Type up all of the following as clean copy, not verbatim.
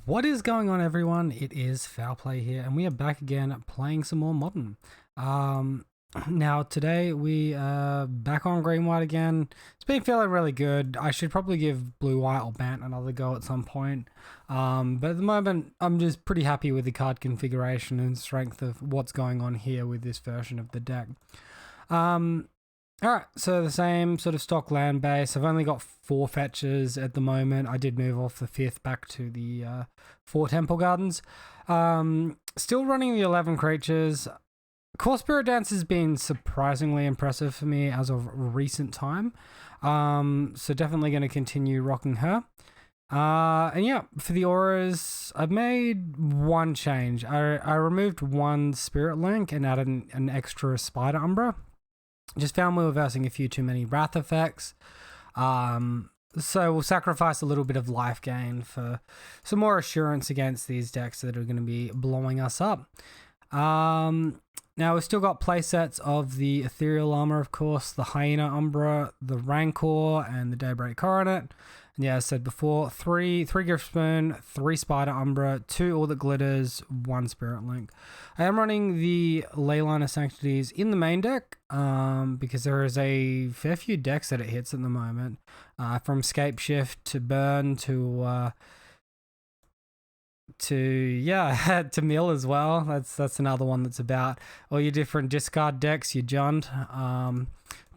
What is going on, everyone? It is Foul Play here, and we are back again playing some more Modern. Now today we are back on Green White again. It's been feeling really good. I should probably give Blue White or Bant another go at some point. But at the moment, I'm just pretty happy with the card configuration and strength of what's going on here with this version of the deck. Alright, so the same sort of stock land base. I've only got 4 fetches at the moment. I did move off the 5th back to the 4 Temple Gardens. Still running the 11 creatures. Core Spirit Dance has been surprisingly impressive for me as of recent time. So definitely going to continue rocking her. And yeah, for the auras, I've made one change. I removed one Spirit Link and added an extra Spider Umbra. Just found we were versing a few too many Wrath effects. So we'll sacrifice a little bit of life gain for some more assurance against these decks that are going to be blowing us up. Now we've still got playsets of the Ethereal Armor, of course, the Hyena Umbra, the Rancor, and the Daybreak Coronet. And yeah, as I said before, 3 Griffspoon, 3 Spider Umbra, 2 All That Glitters, 1 Spirit Link. I am running the Leyline of Sanctities in the main deck because there is a fair few decks that it hits at the moment. From Scapeshift to Burn to to Mill as well. That's another one that's about all your different discard decks, your Jund.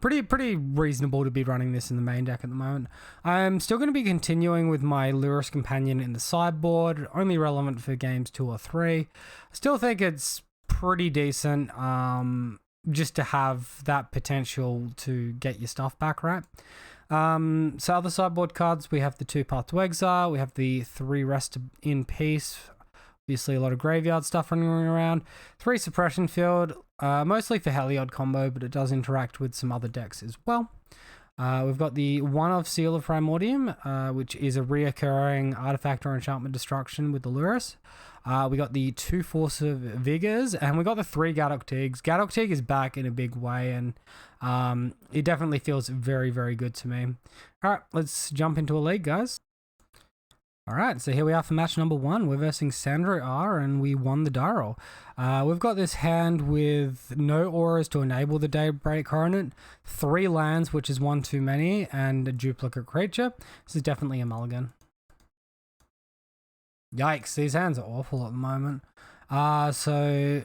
Pretty reasonable to be running this in the main deck at the moment. I'm still going to be continuing with my Lurus Companion in the sideboard, only relevant for games 2 or 3. I still think it's pretty decent just to have that potential to get your stuff back right. So other sideboard cards, we have the 2 Path to Exile, we have the 3 Rest in Peace, obviously a lot of graveyard stuff running around, 3 Suppression Field, mostly for Heliod combo, but it does interact with some other decks as well. We've got the 1 of Seal of Primordium, which is a reoccurring artifact or enchantment destruction with the Lurus. We got the 2 Force of Vigors, and we got the 3 Gadok Tigs. Gadok Tig is back in a big way, and it definitely feels very, very good to me. Alright, let's jump into a league, guys. Alright, so here we are for match number 1. We're versing Sandro R, and we won the die roll. We've got this hand with no auras to enable the Daybreak Coronet, 3 lands, which is 1 too many, and a duplicate creature. This is definitely a mulligan. Yikes, these hands are awful at the moment. So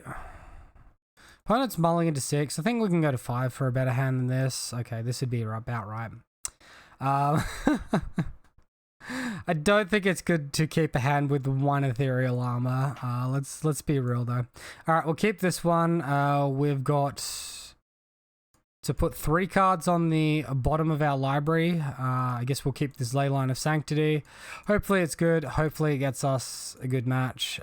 opponent's mulling into 6. I think we can go to 5 for a better hand than this. Okay, this would be about right. I don't think it's good to keep a hand with 1 Ethereal Armor. Let's be real though. Alright, we'll keep this one. We've got to put 3 cards on the bottom of our library. I guess we'll keep this Leyline of Sanctity. Hopefully it's good. Hopefully it gets us a good match.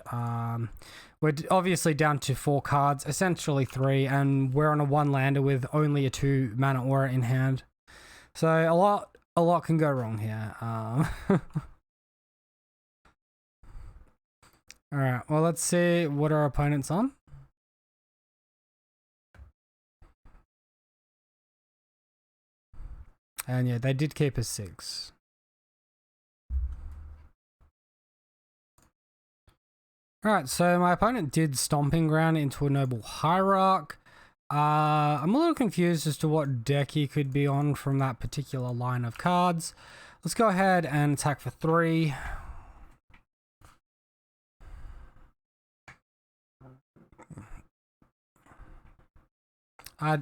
We're obviously down to 4 cards, essentially 3, and we're on a 1 lander with only a 2 mana aura in hand. So a lot can go wrong here. Alright, well, let's see what our opponent's on. And yeah, they did keep us 6. Alright, so my opponent did Stomping Ground into a Noble Hierarch. I'm a little confused as to what deck he could be on from that particular line of cards. Let's go ahead and attack for 3.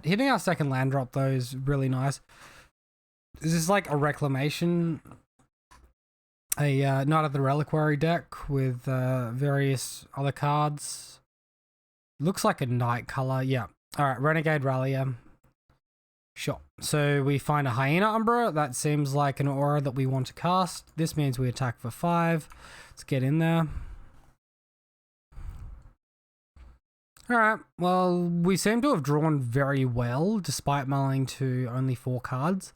Hitting our second land drop though is really nice. This is like a Reclamation, a Knight of the Reliquary deck with various other cards. Looks like a night color, yeah. Alright, Renegade Rallier. Sure. So we find a Hyena Umbra. That seems like an aura that we want to cast. This means we attack for 5. Let's get in there. Alright, well, we seem to have drawn very well, despite mulling to only 4 cards.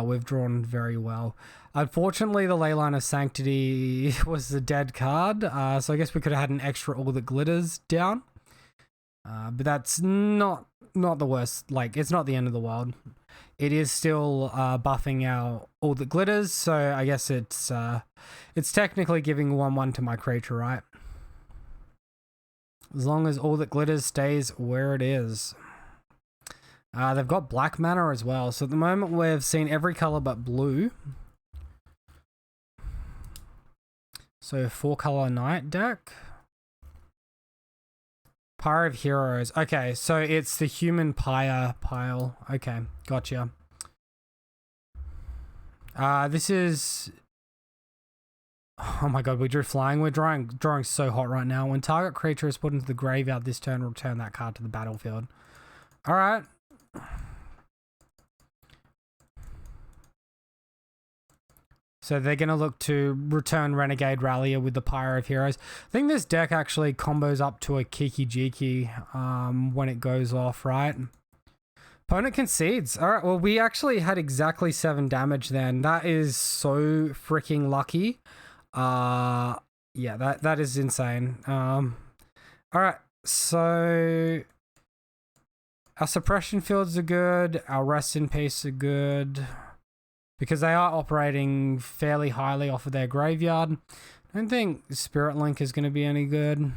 We've drawn very well. Unfortunately, the Leyline of Sanctity was a dead card, so I guess we could have had an extra All That Glitters down. But that's not not the worst. Like, it's not the end of the world. It is still buffing our all that glitters, so I guess it's technically giving 1/1 to my creature, right? As long as all that glitters stays where it is. They've got black mana as well, so at the moment we've seen every color but blue. So 4-color night deck. Pyre of Heroes. Okay, so it's the human Pyre pile. Okay, gotcha. This is... Oh my god, we drew flying. We're drawing so hot right now. When target creature is put into the graveyard this turn, return that card to the battlefield. Alright. So they're going to look to return Renegade Rallier with the Pyre of Heroes. I think this deck actually combos up to a Kiki Jiki when it goes off, right? Opponent concedes. All right, well, we actually had exactly 7 damage then. That is so freaking lucky. Yeah, that is insane. All right, so our suppression fields are good. Our rest in peace are good. Because they are operating fairly highly off of their graveyard. I don't think Spirit Link is going to be any good.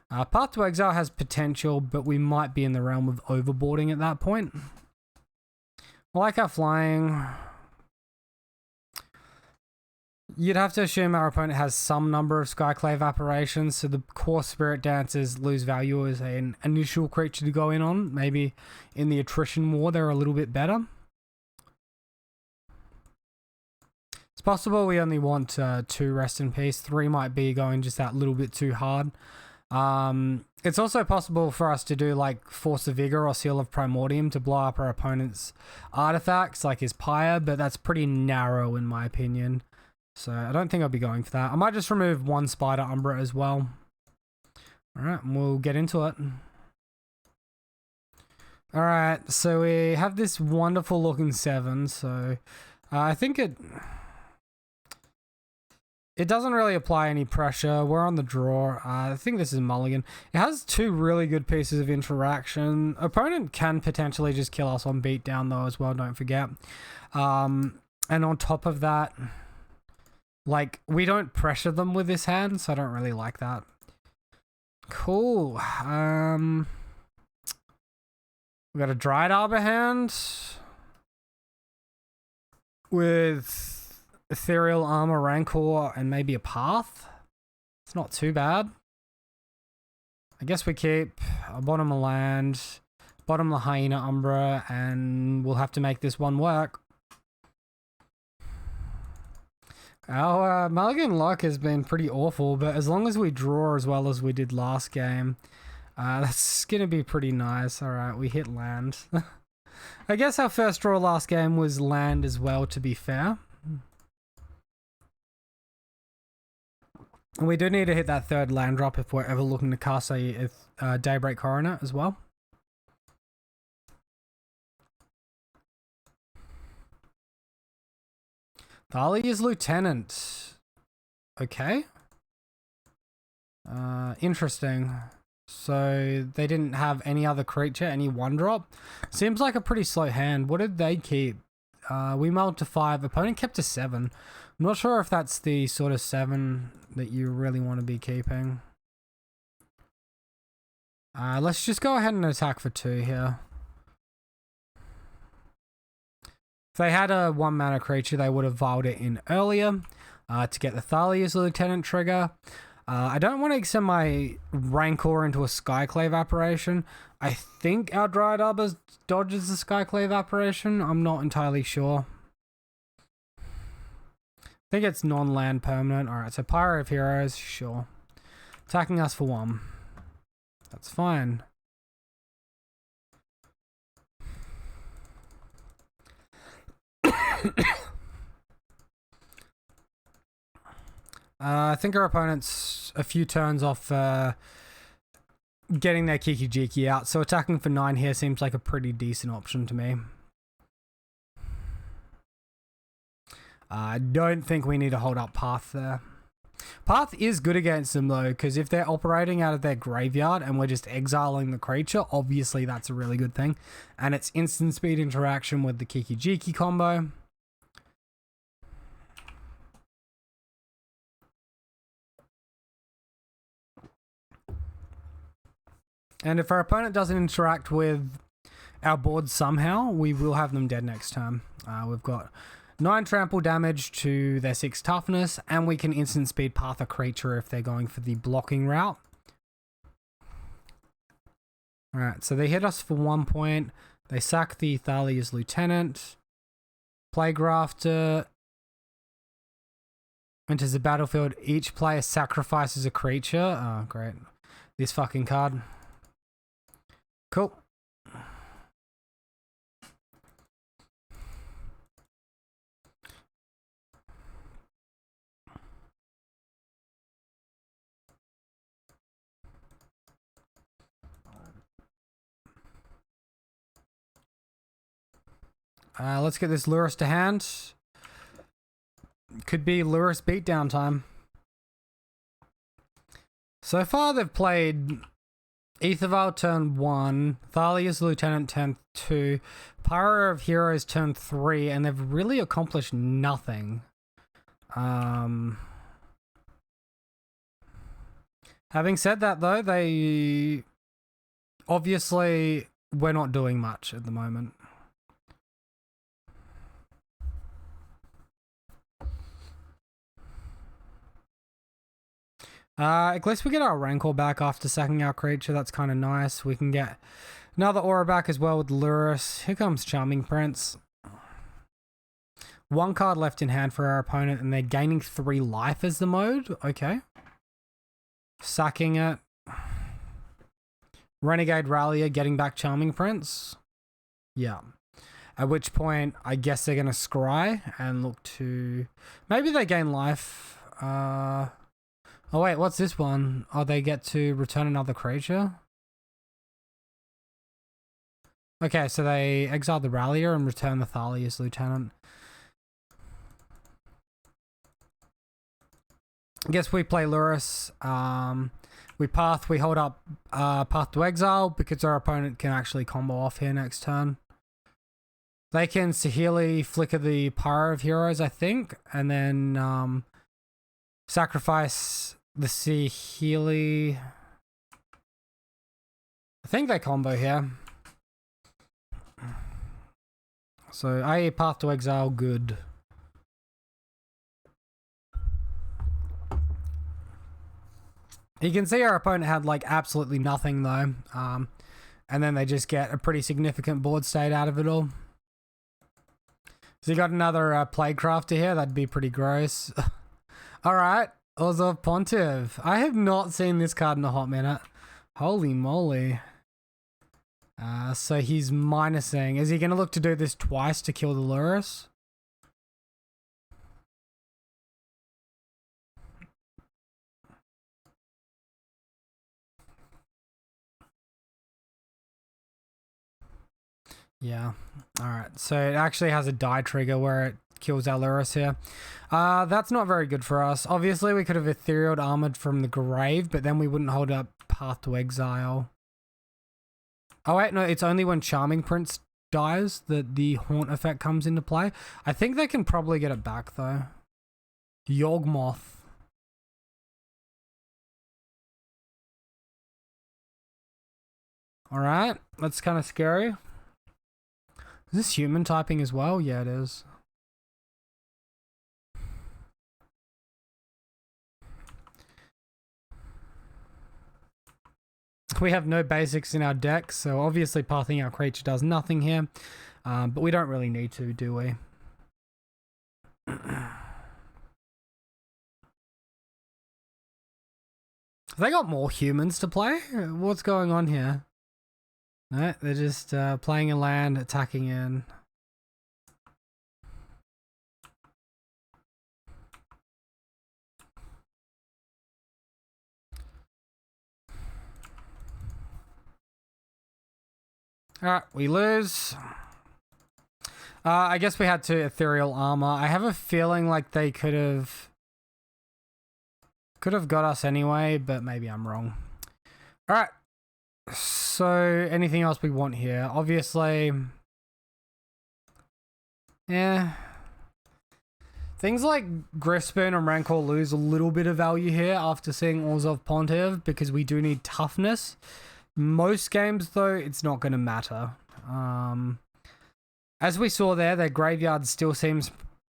Path to Exile has potential, but we might be in the realm of overboarding at that point. I like our flying. You'd have to assume our opponent has some number of Skyclave apparitions, so the core Spirit Dancers lose value as an initial creature to go in on. Maybe in the attrition war they're a little bit better. It's possible we only want 2 rest in peace. 3 might be going just that little bit too hard. It's also possible for us to do like Force of Vigor or Seal of Primordium to blow up our opponent's artifacts, like his Pyre, but that's pretty narrow in my opinion. So I don't think I'll be going for that. I might just remove 1 Spider Umbra as well. Alright, we'll get into it. Alright, so we have this wonderful looking 7, so I think it doesn't really apply any pressure. We're on the draw. I think this is mulligan. It has 2 really good pieces of interaction. Opponent can potentially just kill us on beatdown though as well, don't forget. And on top of that, like, we don't pressure them with this hand, so I don't really like that. Cool. We got a Dryad Arbor hand with Ethereal Armor, Rancor, and maybe a Path. It's not too bad. I guess we keep a bottom of land, bottom the Hyena Umbra, and we'll have to make this one work. Our mulligan luck has been pretty awful, but as long as we draw as well as we did last game, that's going to be pretty nice. Alright, we hit land. I guess our first draw last game was land as well, to be fair. And we do need to hit that 3rd land drop if we're ever looking to cast a Daybreak Coroner as well. Thalia's Lieutenant. Okay. Interesting. So they didn't have any other creature, any 1-drop. Seems like a pretty slow hand. What did they keep? We mulled to 5. Opponent kept to 7. I'm not sure if that's the sort of 7 that you really want to be keeping. Let's just go ahead and attack for 2 here. If they had a 1-mana creature, they would have vialed it in earlier to get the Thalia's Lieutenant trigger. I don't want to extend my Rancor into a Skyclave apparition. I think our Dryad Arbor dodges the Skyclave apparition. I'm not entirely sure. I think it's non-land permanent. Alright, so Pyre of Heroes, sure. Attacking us for 1. That's fine. I think our opponent's a few turns off getting their Kiki Jiki out, so attacking for 9 here seems like a pretty decent option to me. I don't think we need to hold up Path there. Path is good against them though, because if they're operating out of their graveyard and we're just exiling the creature, obviously that's a really good thing. And it's instant speed interaction with the Kiki Jiki combo. And if our opponent doesn't interact with our board somehow, we will have them dead next turn. We've got 9 trample damage to their 6 toughness, and we can instant speed path a creature if they're going for the blocking route. Alright, so they hit us for 1 point. They sack the Thalia's Lieutenant. Play Grafter enters the battlefield. Each player sacrifices a creature. Oh, great. This fucking card. Cool. Let's get this Lurrus to hand. Could be Lurrus beatdown time. So far they've played Aetherval turn 1, Thalia's Lieutenant turn 2, Pyre of Heroes turn 3, and they've really accomplished nothing. Having said that though, they obviously we're not doing much at the moment. At least we get our Rancor back after sacking our creature. That's kind of nice. We can get another aura back as well with Lurrus. Here comes Charming Prince. 1 card left in hand for our opponent, and they're gaining 3 life as the mode. Okay. Sacking it. Renegade Rallier getting back Charming Prince. Yeah. At which point, I guess they're going to scry and look to... Maybe they gain life. Oh wait, what's this one? Oh, they get to return another creature? Okay, so they exile the Rallier and return the Thalia's Lieutenant. I guess we play Lurrus. We path, we hold up Path to Exile because our opponent can actually combo off here next turn. They can Saheeli flicker the Pyre of Heroes, I think, and then sacrifice the Saheeli. I think they combo here. So IE Path to Exile, good. You can see our opponent had like absolutely nothing though. And then they just get a pretty significant board state out of it all. So you got another Plaguecrafter here, that'd be pretty gross. Alright, Orzhov Pontiff. I have not seen this card in a hot minute. Holy moly. So he's minusing. Is he going to look to do this twice to kill the Lurrus? Yeah. Alright, so it actually has a die trigger where it kills our Lurrus here. That's not very good for us. Obviously, we could have Ethereal Armored from the grave, but then we wouldn't hold up Path to Exile. Oh wait, no, it's only when Charming Prince dies that the Haunt effect comes into play. I think they can probably get it back though. Yawgmoth. Alright, that's kind of scary. Is this human typing as well? Yeah, it is. We have no basics in our deck, so obviously pathing our creature does nothing here. But we don't really need to, do we? Have they got more humans to play? What's going on here? No, they're just playing a land, attacking in. Alright, we lose. I guess we had to Ethereal Armor. I have a feeling like they could have Could have got us anyway, but maybe I'm wrong. All right. So anything else we want here? Obviously, yeah. Things like Griffspoon and Rancor lose a little bit of value here after seeing Orzhov Pontiff because we do need toughness. Most games, though, it's not going to matter. As we saw there, their graveyard still seems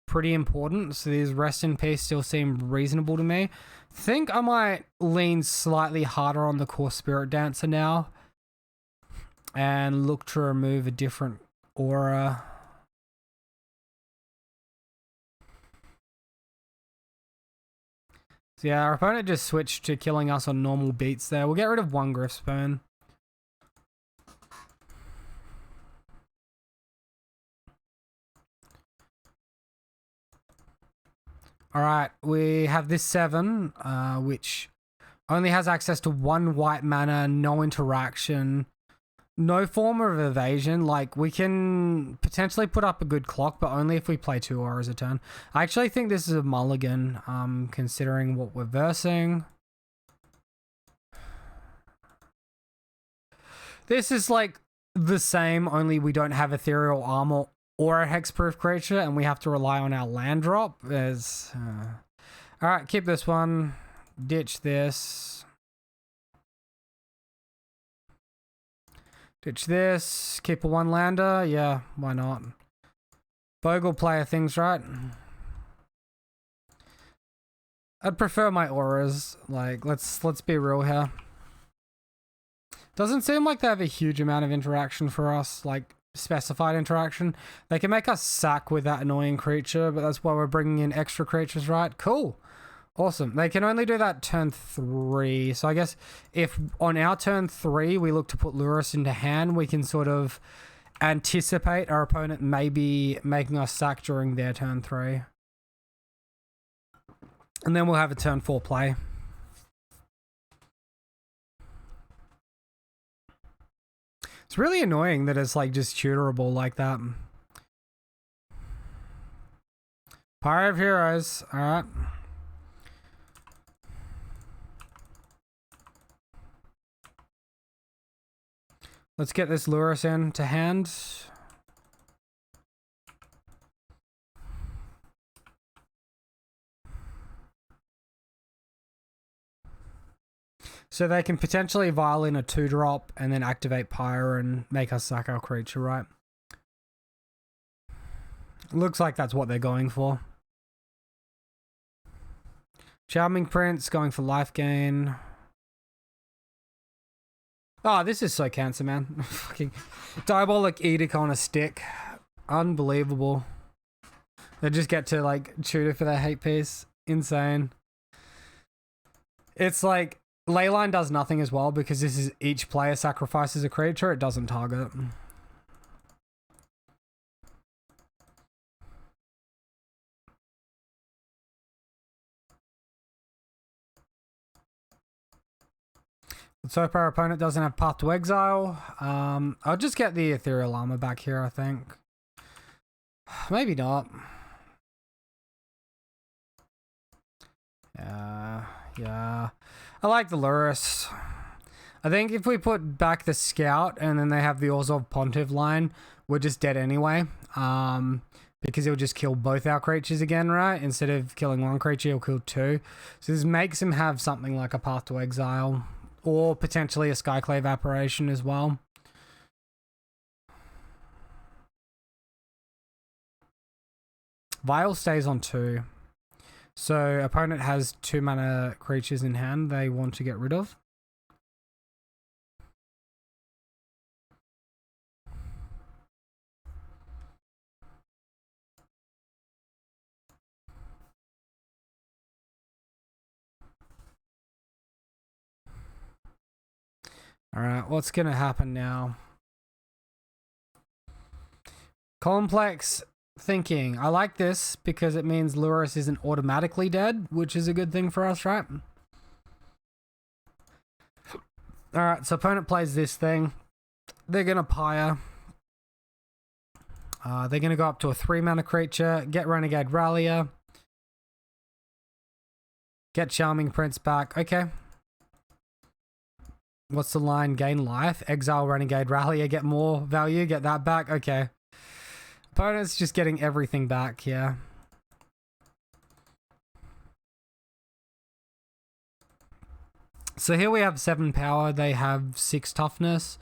pretty important, so these Rest in Peace still seem reasonable to me. Think I might lean slightly harder on the core Spirit Dancer now and look to remove a different aura. So yeah, our opponent just switched to killing us on normal beats there. We'll get rid of one Griffspoon. Alright, we have this 7, which only has access to 1 white mana, no interaction, no form of evasion. Like, we can potentially put up a good clock, but only if we play 2 auras a turn. I actually think this is a mulligan, considering what we're versing. This is like the same, only we don't have Ethereal Armor or a hexproof creature, and we have to rely on our land drop. Alright, keep this one. Ditch this. Ditch this. Keep a 1 lander. Yeah, why not? Bogle player things, right? I'd prefer my auras. Like, let's be real here. Doesn't seem like they have a huge amount of interaction for us, like specified interaction. They can make us sack with that annoying creature, but that's why we're bringing in extra creatures, right? Cool. Awesome. They can only do that turn 3. So I guess if on our turn 3 we look to put Lurrus into hand, we can sort of anticipate our opponent maybe making us sack during their turn 3. And then we'll have a turn 4 play. It's really annoying that it's like just tutorable like that. Pyre of Heroes. Alright. Let's get this Lurrus in to hand. So they can potentially violin a 2-drop and then activate Pyre and make us sack our creature, right? Looks like that's what they're going for. Charming Prince going for life gain. Oh, this is so cancer, man. Fucking Diabolic Edict on a stick. Unbelievable. They just get to like tutor for their hate piece. Insane. It's like Leyline does nothing as well because this is each player sacrifices a creature. It doesn't target. Let's hope our opponent doesn't have Path to Exile. I'll just get the Ethereal Armor back here, I think. Maybe not. Yeah. I like the Lurrus. I think if we put back the Scout and then they have the Orzhov Pontiff line, we're just dead anyway. Because he'll just kill both our creatures again, right? Instead of killing one creature, he'll kill 2. So this makes him have something like a Path to Exile. Or potentially a Skyclave Apparition as well. Vial stays on 2. So opponent has 2 mana creatures in hand they want to get rid of. Alright, what's going to happen now? Complex thinking. I like this because it means Lurrus isn't automatically dead, which is a good thing for us, right? Alright, so opponent plays this thing. They're going to Pyre. They're going to go up to a 3 mana creature, get Renegade Rallier. Get Charming Prince back. Okay. What's the line? Gain life. Exile Renegade Rallier. Get more value. Get that back. Okay. Opponent's just getting everything back. Yeah. So here we have 7 power. They have 6 toughness.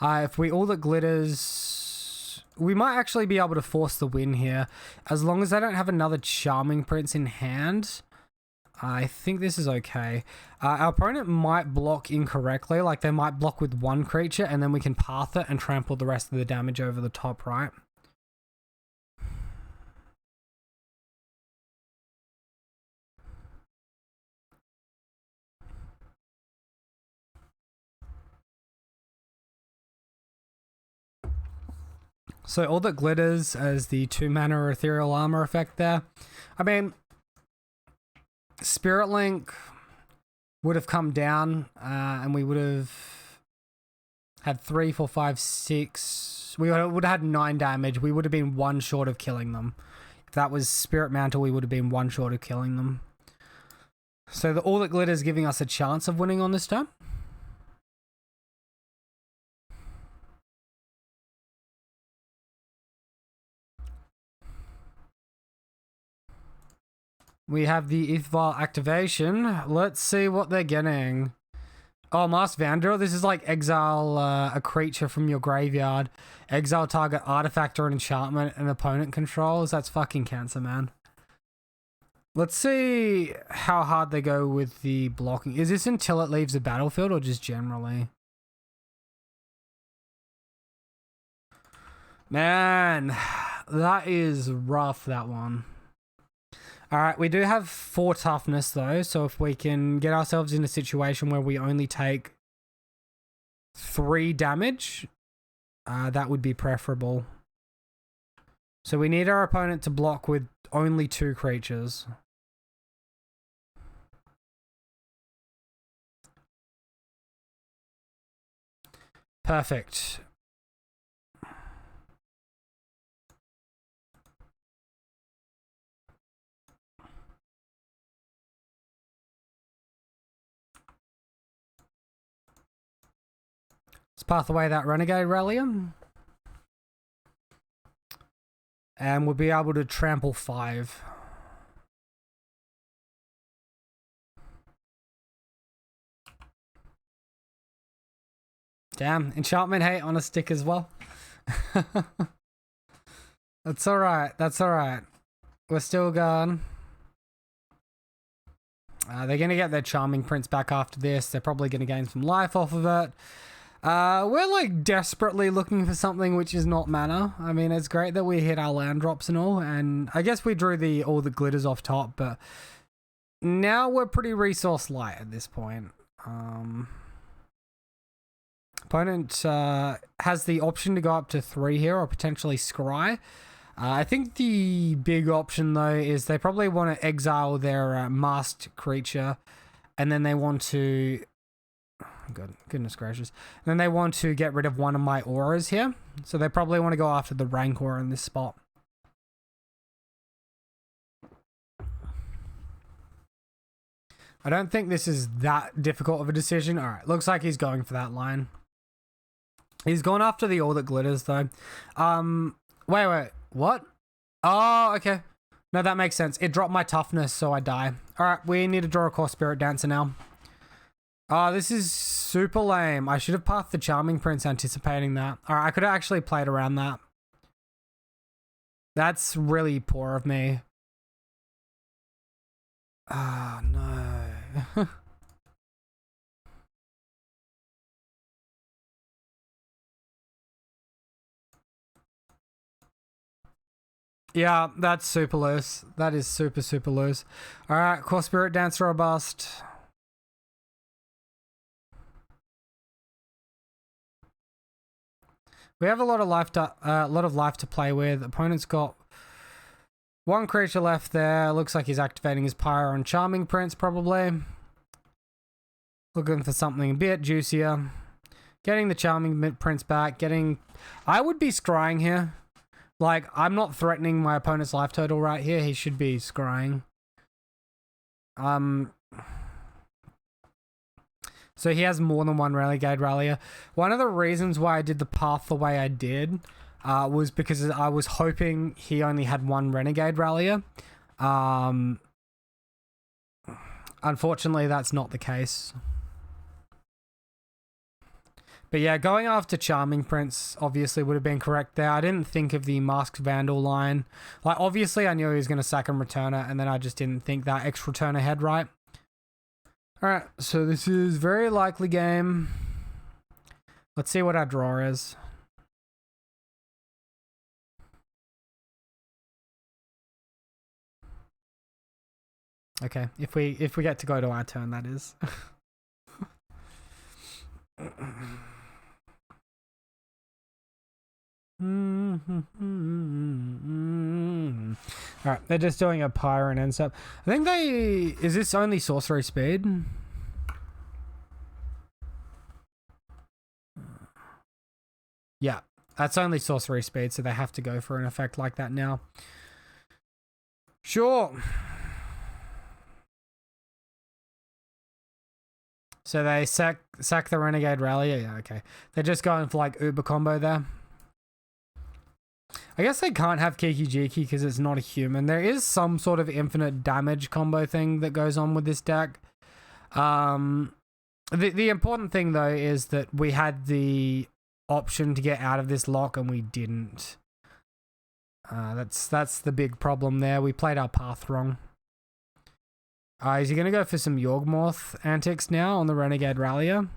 If we all that glitters, we might actually be able to force the win here. As long as they don't have another Charming Prince in hand, I think this is okay. Our opponent might block incorrectly. Like they might block with 1 creature and then we can path it and trample the rest of the damage over the top, right? So all that glitters as the 2 mana ethereal armor effect there. I mean, Spirit Link would have come down and we would have had 3, 4, 5, 6. We would have had 9 damage. We would have been 1 short of killing them. If that was Spirit Mantle, we would have been 1 short of killing them. So the all that glitters giving us a chance of winning on this turn. We have the Ithval activation. Let's see what they're getting. Oh, Masked Vandal. This is like exile a creature from your graveyard. Exile target artifact or enchantment an opponent controls. That's fucking cancer, man. Let's see how hard they go with the blocking. Is this until it leaves the battlefield or just generally? Man, that is rough, that one. Alright, we do have 4 toughness though, so if we can get ourselves in a situation where we only take 3 damage, that would be preferable. So we need our opponent to block with only 2 creatures. Perfect. Let's path away that Renegade Rallium. And we'll be able to trample 5. Damn, enchantment hate on a stick as well. That's alright, that's alright. We're still going. They're going to get their Charming Prince back after this. They're probably going to gain some life off of it. We're like desperately looking for something which is not mana. I mean, it's great that we hit our land drops and all, and I guess we drew all the glitters off top, but now we're pretty resource light at this point. Opponent has the option to go up to 3 here or potentially scry. I think the big option though is they probably want to exile their masked creature, and then they want to goodness gracious. And then they want to get rid of one of my auras here. So they probably want to go after the Rancor in this spot. I don't think this is that difficult of a decision. Alright, looks like he's going for that line. He's gone after the All That Glitters though. Wait, what? Oh, okay. No, that makes sense. It dropped my toughness, so I die. Alright, we need to draw a Core Spirit Dancer now. Oh, this is super lame. I should have pathed the Charming Prince anticipating that. Alright, I could have actually played around that. That's really poor of me. Oh, no. Yeah, that's super loose. That is super, super loose. Alright, Core Spirit Dancer or bust. We have a lot of life to play with. Opponent's got 1 creature left there. Looks like he's activating his Pyre on Charming Prince, probably. Looking for something a bit juicier. Getting the Charming Prince back. I would be scrying here. Like, I'm not threatening my opponent's life total right here. He should be scrying. So he has more than one Renegade Rallier. One of the reasons why I did the path the way I did was because I was hoping he only had one Renegade Rallier. Unfortunately, that's not the case. But yeah, going after Charming Prince obviously would have been correct there. I didn't think of the Masked Vandal line. Like, obviously I knew he was going to sack and returner, and then I just didn't think that X returner head right. Alright, so this is very likely game. Let's see what our draw is. Okay, if we get to go to our turn, that is. Alright, they're just doing a Pyre and ends up. I think is this only sorcery speed? Yeah, that's only sorcery speed, so they have to go for an effect like that now. Sure. So they sack the Renegade Rallier. Yeah, okay. They're just going for like Uber combo there. I guess they can't have Kiki Jiki because it's not a human. There is some sort of infinite damage combo thing that goes on with this deck. The important thing though is that we had the option to get out of this lock and we didn't. That's the big problem there. We played our path wrong. Is he going to go for some Yawgmoth antics now on the Renegade Rallier?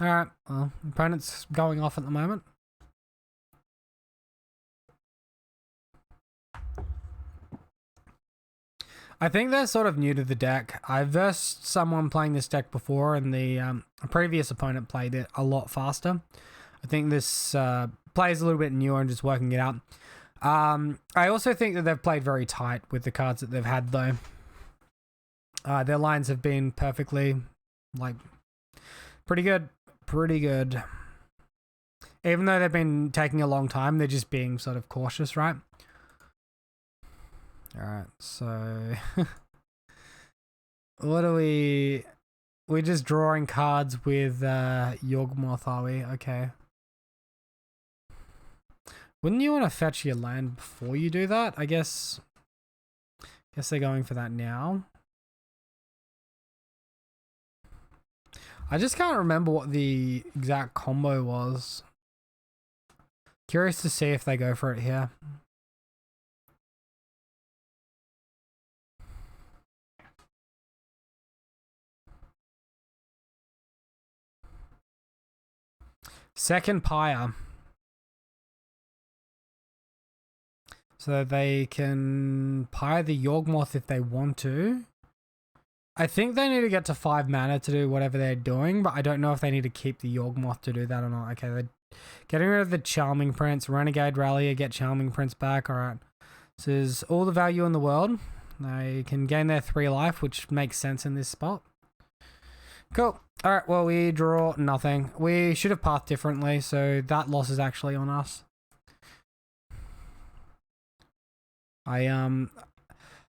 Alright, well, opponent's going off at the moment. I think they're sort of new to the deck. I versed someone playing this deck before, and the previous opponent played it a lot faster. I think this plays a little bit newer and just working it out. I also think that they've played very tight with the cards that they've had, though. Their lines have been perfectly, like, pretty good. Pretty good. Even though they've been taking a long time, they're just being sort of cautious, right? Alright, so what are we? We're just drawing cards with Yawgmoth, are we? Okay. Wouldn't you want to fetch your land before you do that? I guess they're going for that now. I just can't remember what the exact combo was. Curious to see if they go for it here. Second Pyre. So they can Pyre the Yawgmoth if they want to. I think they need to get to 5 mana to do whatever they're doing, but I don't know if they need to keep the Yawgmoth to do that or not. Okay, they're getting rid of the Charming Prince. Renegade Rallier, get Charming Prince back. Alright. This is all the value in the world. They can gain their 3 life, which makes sense in this spot. Cool. Alright, well, we draw nothing. We should have pathed differently, so that loss is actually on us.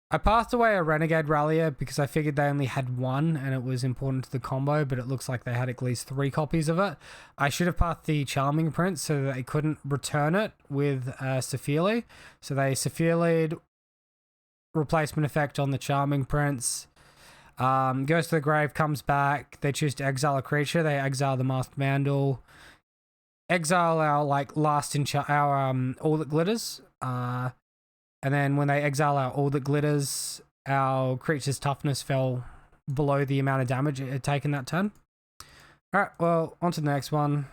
I passed away a Renegade Rallier because I figured they only had one and it was important to the combo, but it looks like they had at least 3 copies of it. I should have pathed the Charming Prince so that they couldn't return it with Sephirli. So they Sephirli'd replacement effect on the Charming Prince. Goes to the grave, comes back. They choose to exile a creature. They exile the Masked Vandal. Exile our all that glitters. And then when they exile our all that glitters, our creature's toughness fell below the amount of damage it had taken that turn. Alright, well, on to the next one.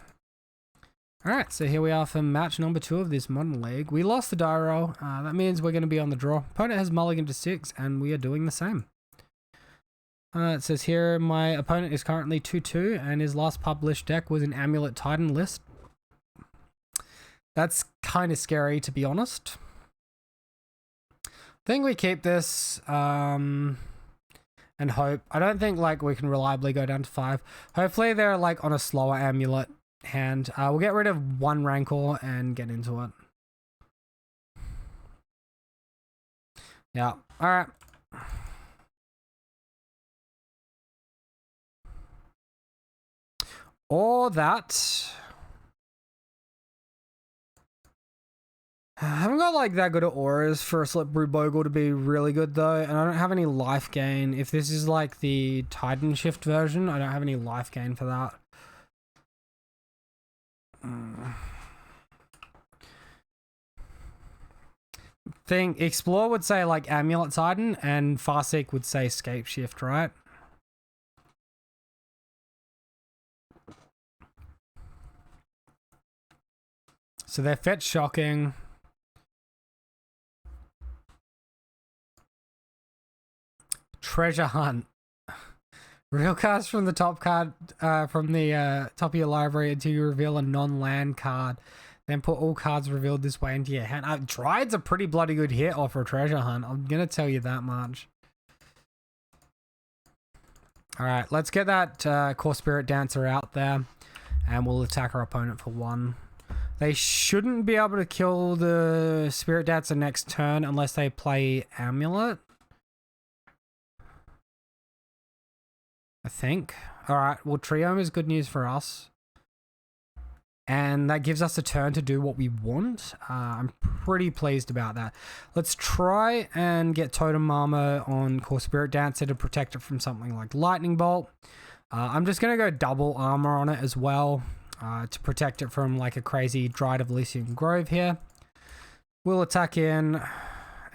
Alright, so here we are for match number 2 of this Modern League. We lost the die roll. That means we're going to be on the draw. Opponent has mulligan to 6, and we are doing the same. It says here, my opponent is currently 2-2, and his last published deck was an Amulet Titan list. That's kind of scary, to be honest. I think we keep this, and hope. I don't think, like, we can reliably go down to 5. Hopefully they're, like, on a slower Amulet. hand. We'll get rid of one Rancor and get into it. Yeah. All right. Or that. I haven't got like that good at auras for a Slippery Bogle to be really good though, and I don't have any life gain. If this is like the Titan Shift version, I don't have any life gain for that. Thing Explore would say like Amulet Titan, and Farseek would say Scape Shift, right? So they're fetch shocking. Treasure Hunt. Reveal cards from the top card, from the top of your library until you reveal a non-land card. Then put all cards revealed this way into your hand. Dryad's a pretty bloody good hit off a Treasure Hunt. I'm going to tell you that much. Alright, let's get that Core Spirit Dancer out there. And we'll attack our opponent for 1. They shouldn't be able to kill the Spirit Dancer next turn unless they play Amulet. I think. Alright, well, Triome is good news for us. And that gives us a turn to do what we want. I'm pretty pleased about that. Let's try and get Totem Armor on Core Spirit Dancer to protect it from something like Lightning Bolt. I'm just going to go double armor on it as well to protect it from like a crazy Dryad of Elysian Grove here. We'll attack in,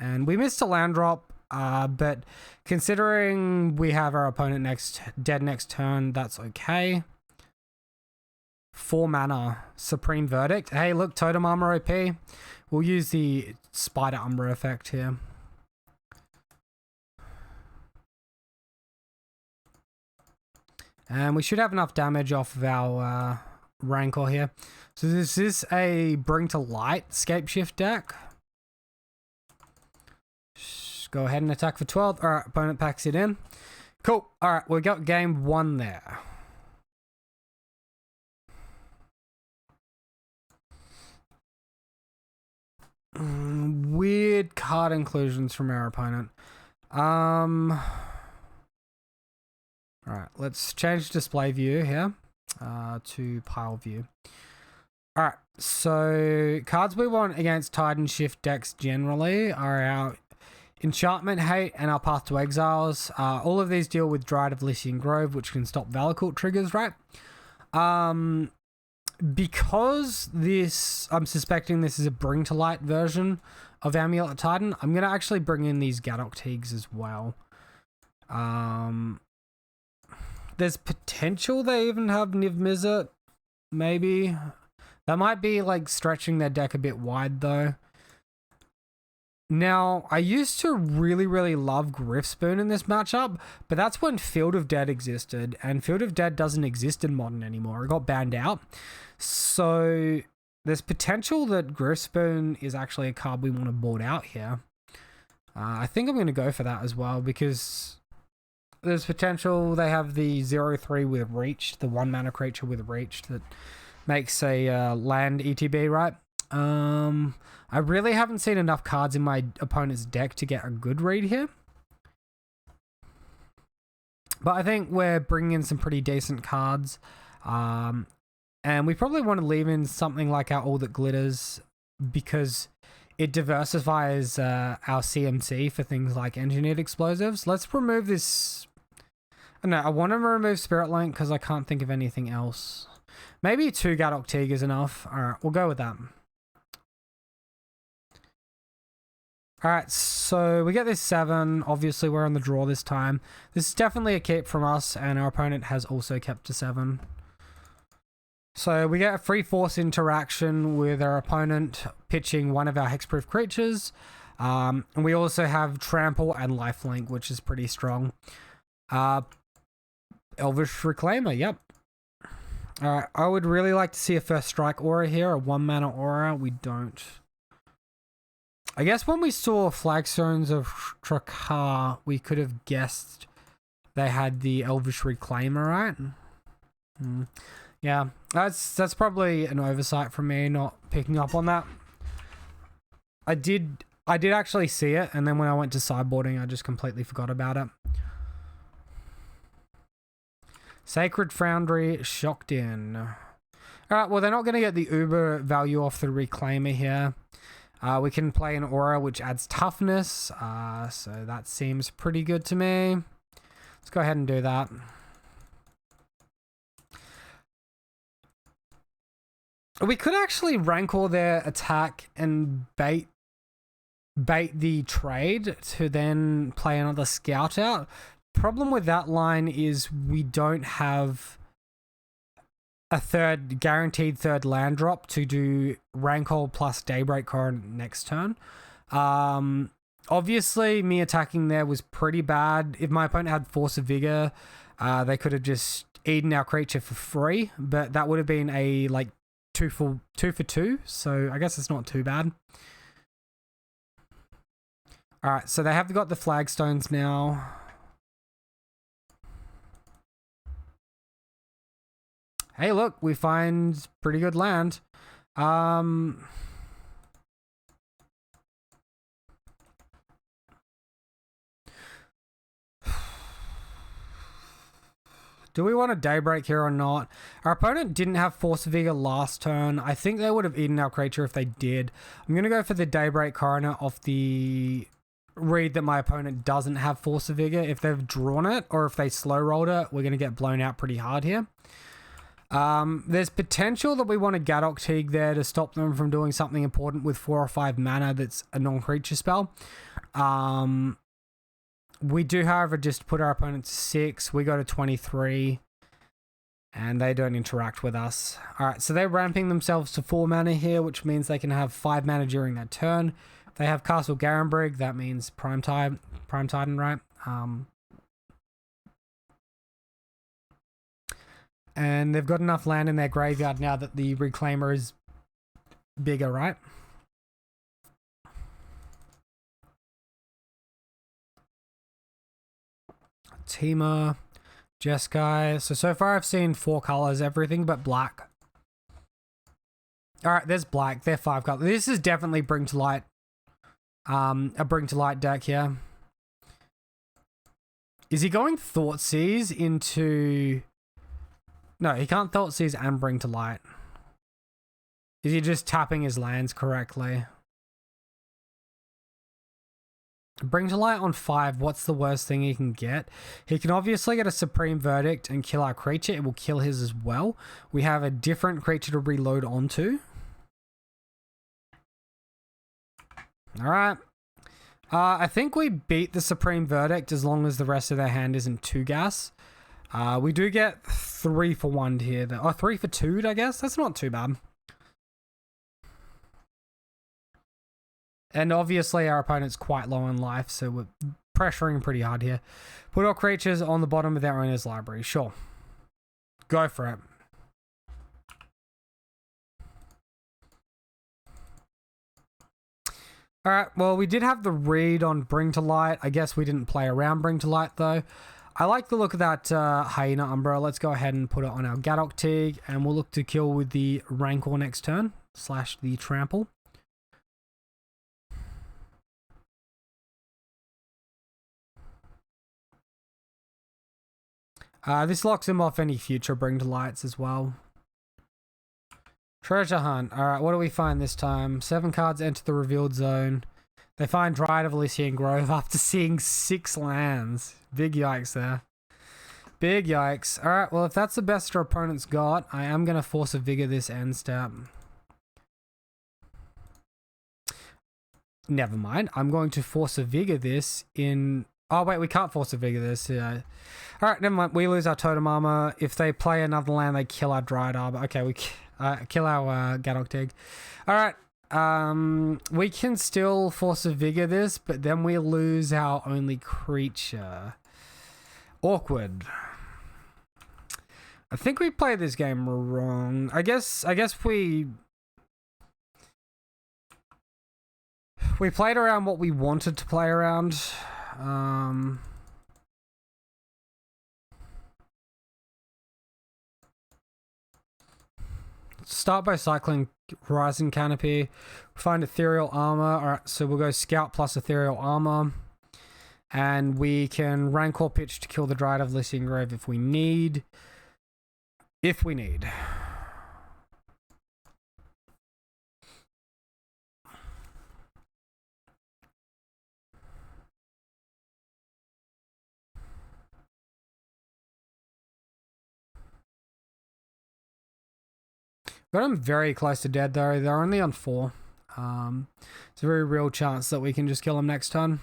and we missed a land drop, but considering we have our opponent dead next turn, that's okay. 4 mana, Supreme Verdict. Hey, look, Totem Armor OP. We'll use the Spider Umbra effect here. And we should have enough damage off of our Rancor here. So this is a Bring to Light Scape Shift deck. Just go ahead and attack for 12. Alright, opponent packs it in. Cool. Alright, we got game 1 there. Weird card inclusions from our opponent. Alright, let's change display view here to pile view. Alright, so cards we want against Titan Shift decks generally are our Enchantment Hate and our Path to Exiles. All of these deal with Dryad of Elysian Grove, which can stop Valakut triggers, right? Because this, I'm suspecting this is a Bring to Light version of Amulet Titan, I'm going to actually bring in these Gadok Teagues as well. There's potential they even have Niv Mizzet, maybe. That might be like stretching their deck a bit wide though. Now, I used to really love Griffspoon in this matchup, but that's when Field of Dead existed, and Field of Dead doesn't exist in Modern anymore. It got banned out. So there's potential that Griffspoon is actually a card we want to board out here. I think I'm going to go for that as well, because there's potential they have the 0/3 with Reach, the 1 mana creature with Reach that makes a land ETB, right? I really haven't seen enough cards in my opponent's deck to get a good read here. But I think we're bringing in some pretty decent cards. And we probably want to leave in something like our All That Glitters, because it diversifies our CMC for things like Engineered Explosives. Let's remove this. No, I want to remove Spirit Link because I can't think of anything else. Maybe 2 Gadok Teague is enough. Alright, we'll go with that. Alright, so we get this 7. Obviously, we're on the draw this time. This is definitely a keep from us, and our opponent has also kept to 7. So we get a free force interaction with our opponent pitching one of our hexproof creatures. And we also have Trample and Lifelink, which is pretty strong. Elvish Reclaimer, yep. Alright, I would really like to see a First Strike aura here, a 1 mana aura. We don't. I guess when we saw Flagstones of Trakar, we could have guessed they had the Elvish Reclaimer, right? Yeah, that's probably an oversight from me not picking up on that. I did actually see it, and then when I went to sideboarding, I just completely forgot about it. Sacred Foundry, shocked in. Alright, well, they're not going to get the uber value off the Reclaimer here. We can play an Aura, which adds toughness, so that seems pretty good to me. Let's go ahead and do that. We could actually Rancor their attack and bait the trade to then play another Scout out. Problem with that line is we don't have a guaranteed third land drop to do Rancor plus Daybreak Coronet next turn. Obviously, me attacking there was pretty bad. If my opponent had Force of Vigor, they could have just eaten our creature for free, but that would have been a like two for two, so I guess it's not too bad. Alright, so they have got the flagstones now. Hey, look, we find pretty good land. Do we want a Daybreak here or not? Our opponent didn't have Force of Vigor last turn. I think they would have eaten our creature if they did. I'm going to go for the Daybreak Coronet off the read that my opponent doesn't have Force of Vigor. If they've drawn it or if they slow rolled it, we're going to get blown out pretty hard here. There's potential that we want a Gadok Teague there to stop them from doing something important with 4 or 5 mana that's a non-creature spell. We do, however, just put our opponent to 6. We go to 23. And they don't interact with us. Alright, so they're ramping themselves to 4 mana here, which means they can have 5 mana during that turn. If they have Castle Garenbrig, that means Prime Titan, right? And they've got enough land in their graveyard now that the Reclaimer is bigger, right? Teema, Jeskai. So far I've seen 4 colors, everything but black. Alright, there's black. They're 5 colors. This is definitely Bring to Light. A Bring to Light deck here. Is he going Thoughtseize into... No, he can't Thoughtseize and Bring to Light. Is he just tapping his lands correctly? Bring to Light on 5, what's the worst thing he can get? He can obviously get a Supreme Verdict and kill our creature. It will kill his as well. We have a different creature to reload onto. Alright. I think we beat the Supreme Verdict as long as the rest of their hand isn't 2 gas. We do get 3 for 1 here. Or 3 for 2, I guess. That's not too bad. And obviously our opponent's quite low on life, so we're pressuring pretty hard here. Put our creatures on the bottom of their owner's library. Sure. Go for it. Alright, well, we did have the read on Bring to Light. I guess we didn't play around Bring to Light, though. I like the look of that Hyena Umbra. Let's go ahead and put it on our Gadok Teague, and we'll look to kill with the Rancor next turn, / the Trample. This locks him off any future Bring to Lights as well. Treasure Hunt. Alright, what do we find this time? 7 cards enter the revealed zone. They find Dryad of Elysian Grove after seeing 6 lands. Big yikes there. Big yikes. Alright, well, if that's the best our opponent's got, I am going to Force of Vigor this end step. Never mind. I'm going to Force of Vigor this in... Oh, wait, we can't Force of Vigor this. Yeah. Alright, never mind. We lose our Totem Armor. If they play another land, they kill our Dryad Arbor. Okay, we kill our Gadok Teague. Alright. We can still Force of Vigor this, but then we lose our only creature. Awkward. I think we played this game wrong. I guess we played around what we wanted to play around. start by cycling Horizon Canopy. Find Ethereal Armor. Alright, so we'll go Scout plus Ethereal Armor. And we can Rancor Pitch to kill the Dryad of Lycian Grove if we need. If we need. Got them very close to dead though. They're only on 4. It's a very real chance that we can just kill them next turn.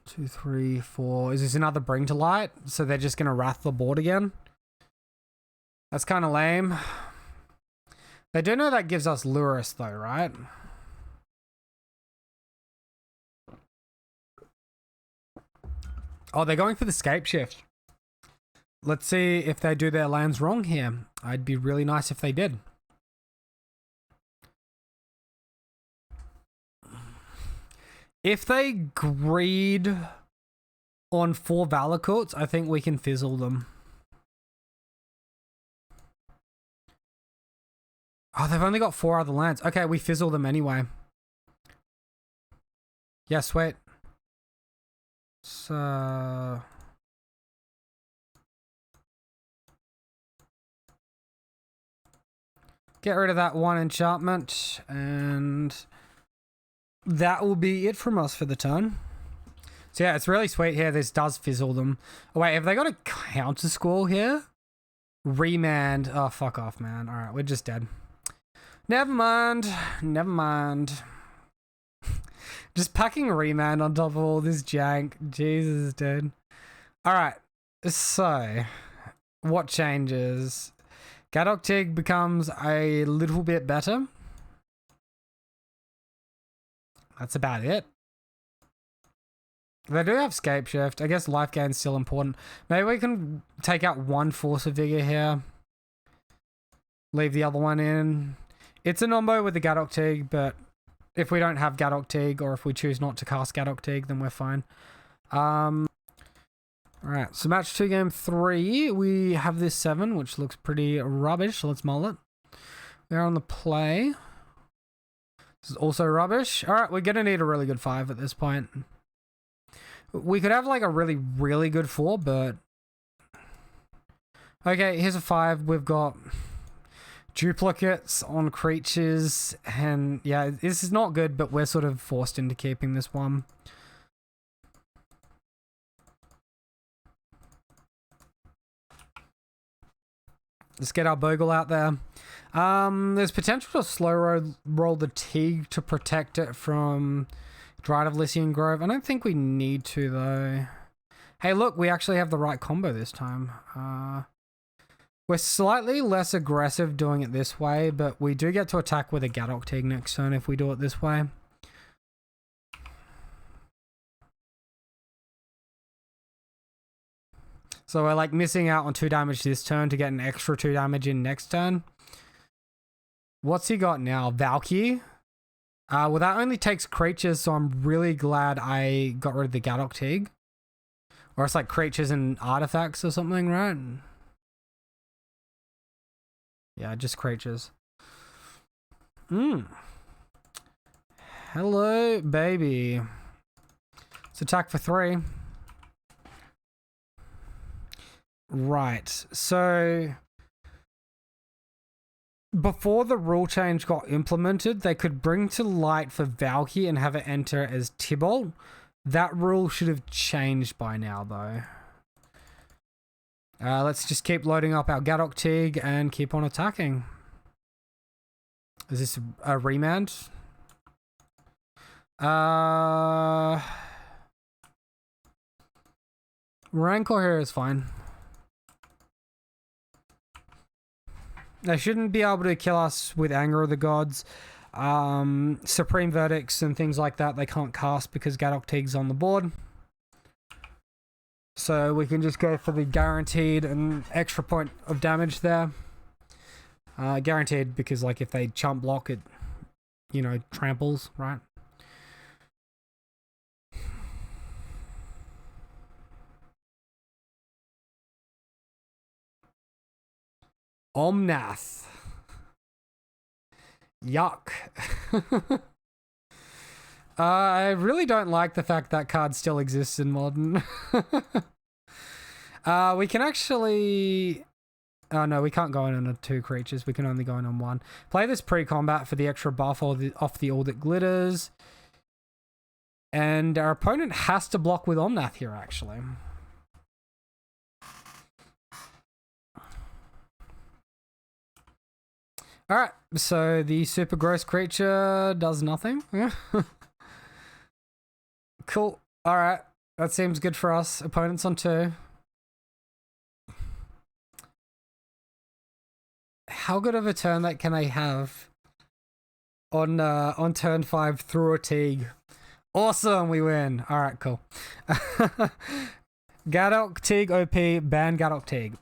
2, 3, 4. Is this another Bring to Light? So they're just going to Wrath the board again? That's kind of lame. They do know that gives us Lurus though, right? Oh, they're going for the Scape Shift. Let's see if they do their lands wrong here. I'd be really nice if they did. If they greed on 4 Valakutes, I think we can fizzle them. Oh, they've only got 4 other lands. Okay, we fizzle them anyway. Yeah, sweet. So... get rid of that 1 enchantment, and that will be it from us for the turn. So yeah, it's really sweet here. This does fizzle them. Oh wait, have they got a counter squall here? Remand. Oh, fuck off, man. Alright, we're just dead. Never mind. Never mind. Just packing Remand on top of all this jank. Jesus, dude. Alright, so what changes? Gadok Tig becomes a little bit better. That's about it. They do have Scape Shift. I guess life gain's still important. Maybe we can take out 1 Force of Vigor here. Leave the other one in. It's a nombo with the Gadok Tig, but if we don't have Gadok Tig, or if we choose not to cast Gadok Tig, then we're fine. Alright, so match 2, game 3. We have this 7, which looks pretty rubbish. So let's mull it. We're on the play. This is also rubbish. Alright, we're going to need a really good 5 at this point. We could have like a really, really good 4, but... okay, here's a 5. We've got duplicates on creatures. And yeah, this is not good, but we're sort of forced into keeping this one. Let's get our Bogle out there. There's potential to slow roll the Teague to protect it from Dryad of Lycian Grove. I don't think we need to, though. Hey, look, we actually have the right combo this time. We're slightly less aggressive doing it this way, but we do get to attack with a Gadok Teague next turn if we do it this way. So we're like missing out on 2 damage this turn to get an extra 2 damage in next turn. What's he got now? Valkyrie? Well, that only takes creatures, so I'm really glad I got rid of the Gadok Teague. Or it's like creatures and artifacts or something, right? Yeah, just creatures. Hello, baby. Let's attack for 3. Right, so before the rule change got implemented, they could bring to light for Valkyrie and have it enter as Tybalt. That rule should have changed by now, though. Let's just keep loading up our Gadok Teague and keep on attacking. Is this a remand? Rancor here is fine. They shouldn't be able to kill us with Anger of the Gods. Supreme Verdicts and things like that they can't cast because Gadok Teague's on the board. So we can just go for the guaranteed and extra point of damage there. Guaranteed because like if they chump block it, you know, tramples, right? Omnath. Yuck. I really don't like the fact that card still exists in Modern. We can actually... Oh no, we can't go in on 2 creatures. We can only go in on 1. Play this pre-combat for the extra buff off the All That Glitters. And our opponent has to block with Omnath here, actually. Alright, so the super gross creature does nothing. Cool. Alright, that seems good for us. Opponent's on 2. How good of a turn that can I have on turn 5 through a Teague? Awesome, we win. Alright, cool. Gadok Teague OP, ban Gadok Teague.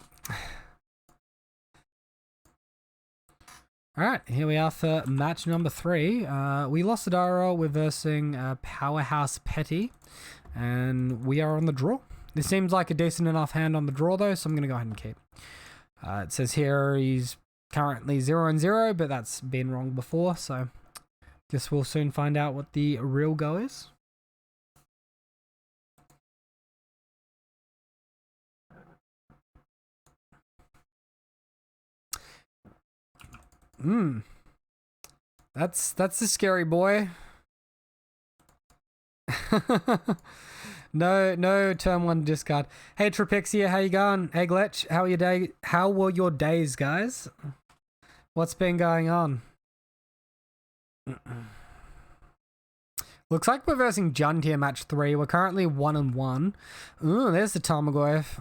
Alright, here we are for match number 3. We lost the die roll. We're versing Powerhouse Petty, and we are on the draw. This seems like a decent enough hand on the draw, though, so I'm going to go ahead and keep. It says here he's currently 0-0, but that's been wrong before, so guess we'll soon find out what the real go is. That's a scary boy. No turn 1 discard. Hey Trapixia, how you going? Hey Gletch, how were your days, guys? What's been going on? Looks like we're versing Jund here, match 3. We're currently 1-1. Ooh, there's the Tarmogoyf.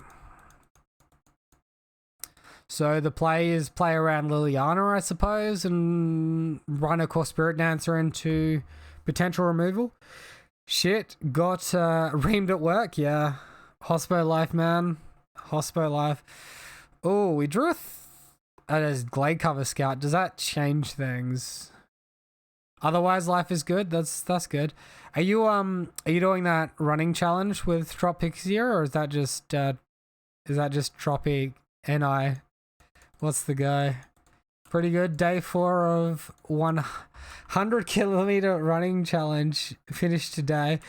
So the play is play around Liliana, I suppose, and run a Core Spirit Dancer into potential removal. Shit, got reamed at work, yeah. Hospo life, man. Hospo life. Oh, we drew a Glade Cover Scout. Does that change things? Otherwise, life is good. That's good. Are you doing that running challenge with Trop Pixie, or is that just Tropic NI? What's the guy? Pretty good. Day 4 of 100-kilometer running challenge finished today.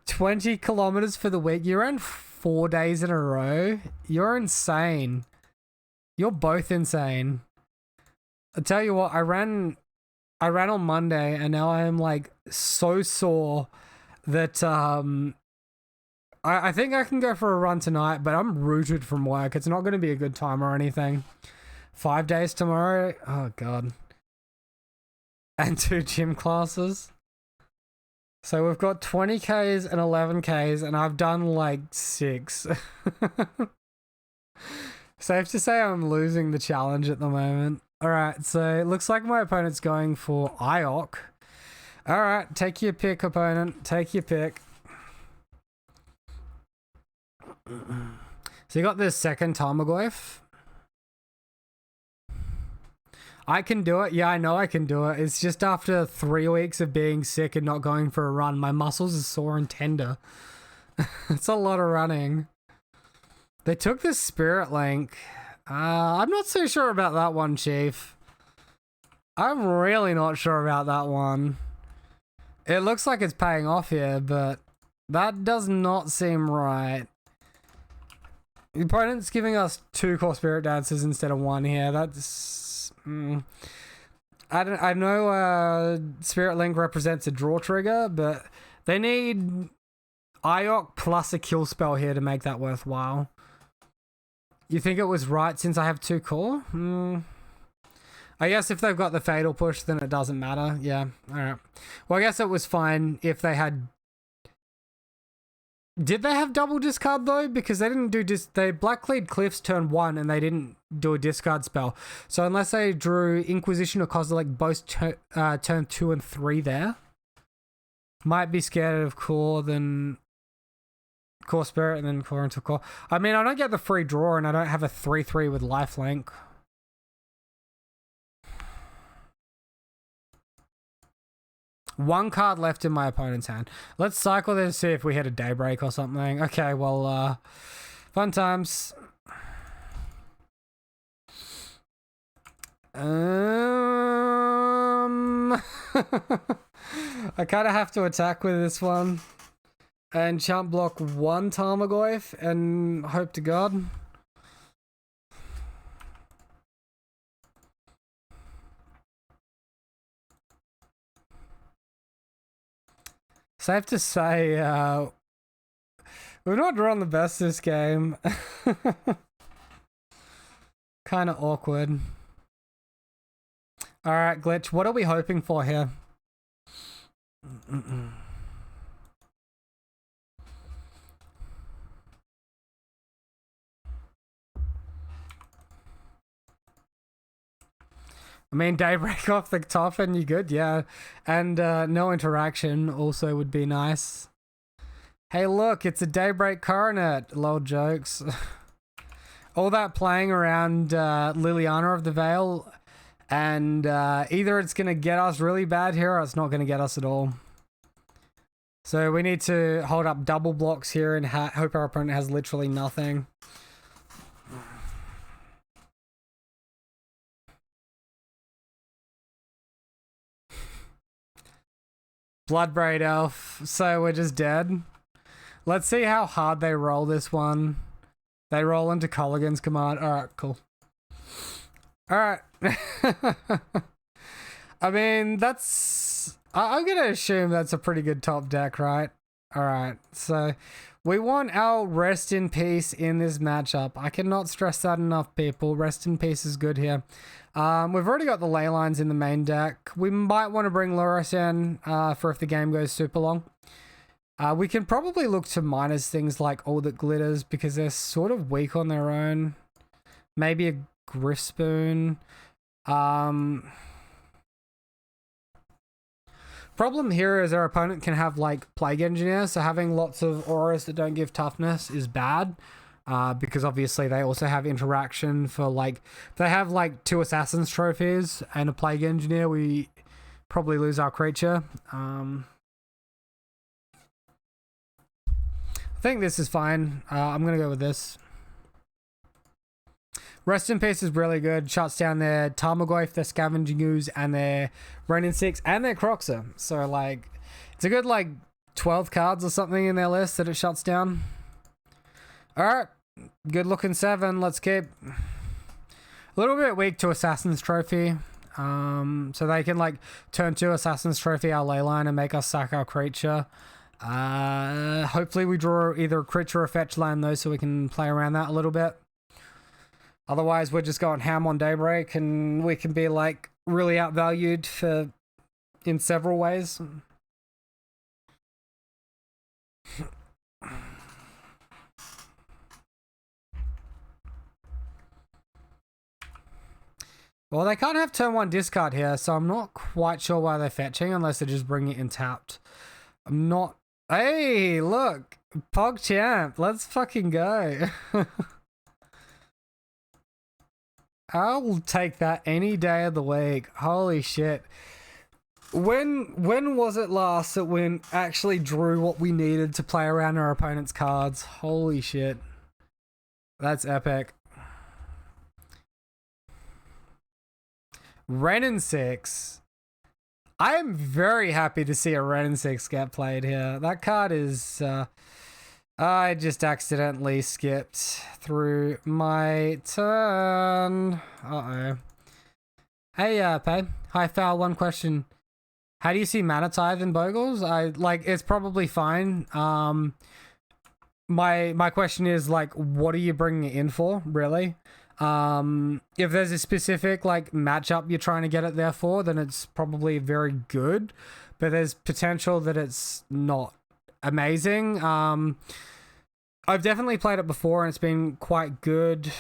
20 kilometers for the week. You ran 4 days in a row. You're insane. You're both insane. I tell you what, I ran on Monday, and now I am like so sore that I think I can go for a run tonight, but I'm rooted from work. It's not going to be a good time or anything. 5 days tomorrow. Oh god. And 2 gym classes. So we've got 20Ks and 11Ks, and I've done like 6. Safe to say I'm losing the challenge at the moment. Alright, so it looks like my opponent's going for Iok. Alright, take your pick, opponent. Take your pick. So you got this second Tarmogoyf. I can do it. Yeah, I know I can do it. It's just after 3 weeks of being sick and not going for a run, my muscles are sore and tender. It's a lot of running. They took this Spirit Link. I'm not so sure about that one, Chief. I'm really not sure about that one. It looks like it's paying off here, but that does not seem right. The opponent's giving us 2 Core Spirit Dancers instead of 1 here. That's... I know Spirit Link represents a draw trigger, but they need Iok plus a kill spell here to make that worthwhile. You think it was right since I have 2 core? I guess if they've got the Fatal Push, then it doesn't matter. Yeah, alright. Well, I guess it was fine if they had... Did they have double discard though? Because they didn't do they Blackcleed Cliffs turn 1 and they didn't do a discard spell. So unless they drew Inquisition or Kozilek both turn 2 and 3 there, might be scared of Core than Core Spirit and then Core into Core. I mean, I don't get the free draw and I don't have a 3/3 with lifelink. One card left in my opponent's hand. Let's cycle this, see if we hit a Daybreak or something. Okay, well, fun times. I kind of have to attack with this one. And chump block one Tarmogoyf and hope to God. Safe to say, we've not drawn the best this game. Kind of awkward. Alright, Glitch, what are we hoping for here? I mean, Daybreak off the top and you good, yeah. And no interaction also would be nice. Hey, look, it's a Daybreak Coronet. Lol jokes. All that playing around Liliana of the Veil, and either it's going to get us really bad here or it's not going to get us at all. So we need to hold up double blocks here and hope our opponent has literally nothing. Bloodbraid Elf, so we're just dead. Let's see how hard they roll this one. They roll into Colligan's command. Alright, cool. Alright. I mean, that's... I'm gonna assume that's a pretty good top deck, right? Alright, so we want our Rest in Peace in this matchup. I cannot stress that enough, people. Rest in Peace is good here. We've already got the ley lines in the main deck. We might want to bring Lurrus in for if the game goes super long. We can probably look to minus things like All That Glitters because they're sort of weak on their own. Maybe a Griffspoon. Problem here is our opponent can have like Plague Engineer, so having lots of auras that don't give toughness is bad. Because obviously they also have interaction for like, they have like 2 Assassin's Trophies and a Plague Engineer, we probably lose our creature. I think this is fine. I'm going to go with this. Rest in Peace is really good. Shuts down their Tarmogoyf, their Scavenging Ooze, and their Renin 6, and their Croxer. So like, it's a good like 12 cards or something in their list that it shuts down. Alright. Good looking 7. Let's keep. A little bit weak to Assassin's Trophy. So they can like turn 2 Assassin's Trophy our leyline and make us sack our creature. Hopefully we draw either a creature or fetch land though, so we can play around that a little bit. Otherwise we're just going ham on Daybreak and we can be like really outvalued for in several ways. Well, they can't have turn 1 discard here, so I'm not quite sure why they're fetching unless they just bring it in tapped. I'm not... Hey, look! PogChamp, let's fucking go. I'll take that any day of the week. Holy shit. When was it last that we actually drew what we needed to play around our opponent's cards? Holy shit. That's epic. Renin 6. I am very happy to see a Renin 6 get played here. That card is... I just accidentally skipped through my turn. Uh-oh. Hey, Pay. Hi, Foul. One question. How do you see Mana Tithe in Bogles? It's probably fine. My question is, like, what are you bringing it in for, really? If there's a specific like matchup you're trying to get it there for, then it's probably very good, but there's potential that it's not amazing. I've definitely played it before and it's been quite good.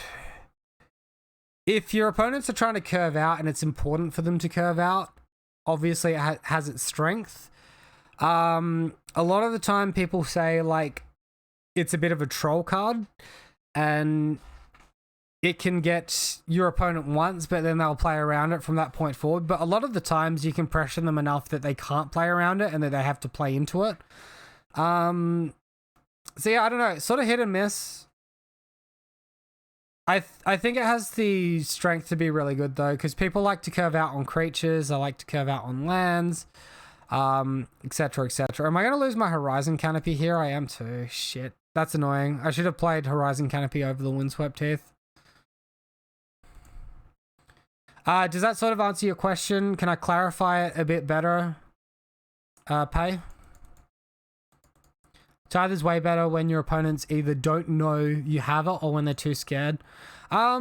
If your opponents are trying to curve out and it's important for them to curve out, obviously it has its strength. A lot of the time people say like it's a bit of a troll card and it can get your opponent once, but then they'll play around it from that point forward. But a lot of the times you can pressure them enough that they can't play around it and that they have to play into it. So yeah, I don't know. Sort of hit and miss. I think it has the strength to be really good though, because people like to curve out on creatures. I like to curve out on lands, etc., etc. Am I gonna lose my Horizon Canopy here? I am too. Shit, that's annoying. I should have played Horizon Canopy over the Windswept Heath. Does that sort of answer your question? Can I clarify it a bit better? Pay. Tither's way better when your opponents either don't know you have it or when they're too scared. I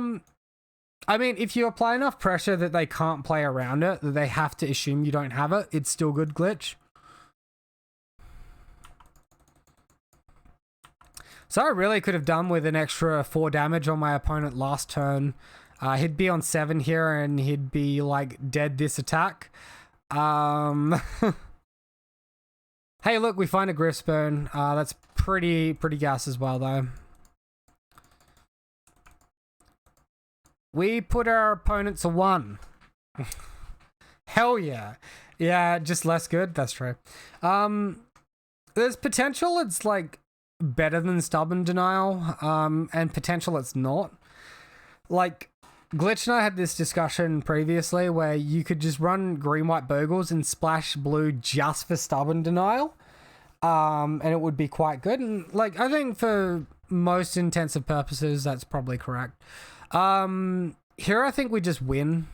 mean, if you apply enough pressure that they can't play around it, that they have to assume you don't have it, it's still good glitch. So I really could have done with an extra 4 damage on my opponent last turn. He'd be on 7 here and he'd be like dead this attack. Hey, look, we find a Griffspoon. That's pretty gas as well, though. We put our opponent to 1. Hell yeah. Yeah, just less good. That's true. There's potential it's like better than Stubborn Denial, and potential it's not. Like, Glitch and I had this discussion previously where you could just run green-white Bogles and splash blue just for Stubborn Denial, and it would be quite good. And like, I think for most intensive purposes, that's probably correct. Here I think we just win.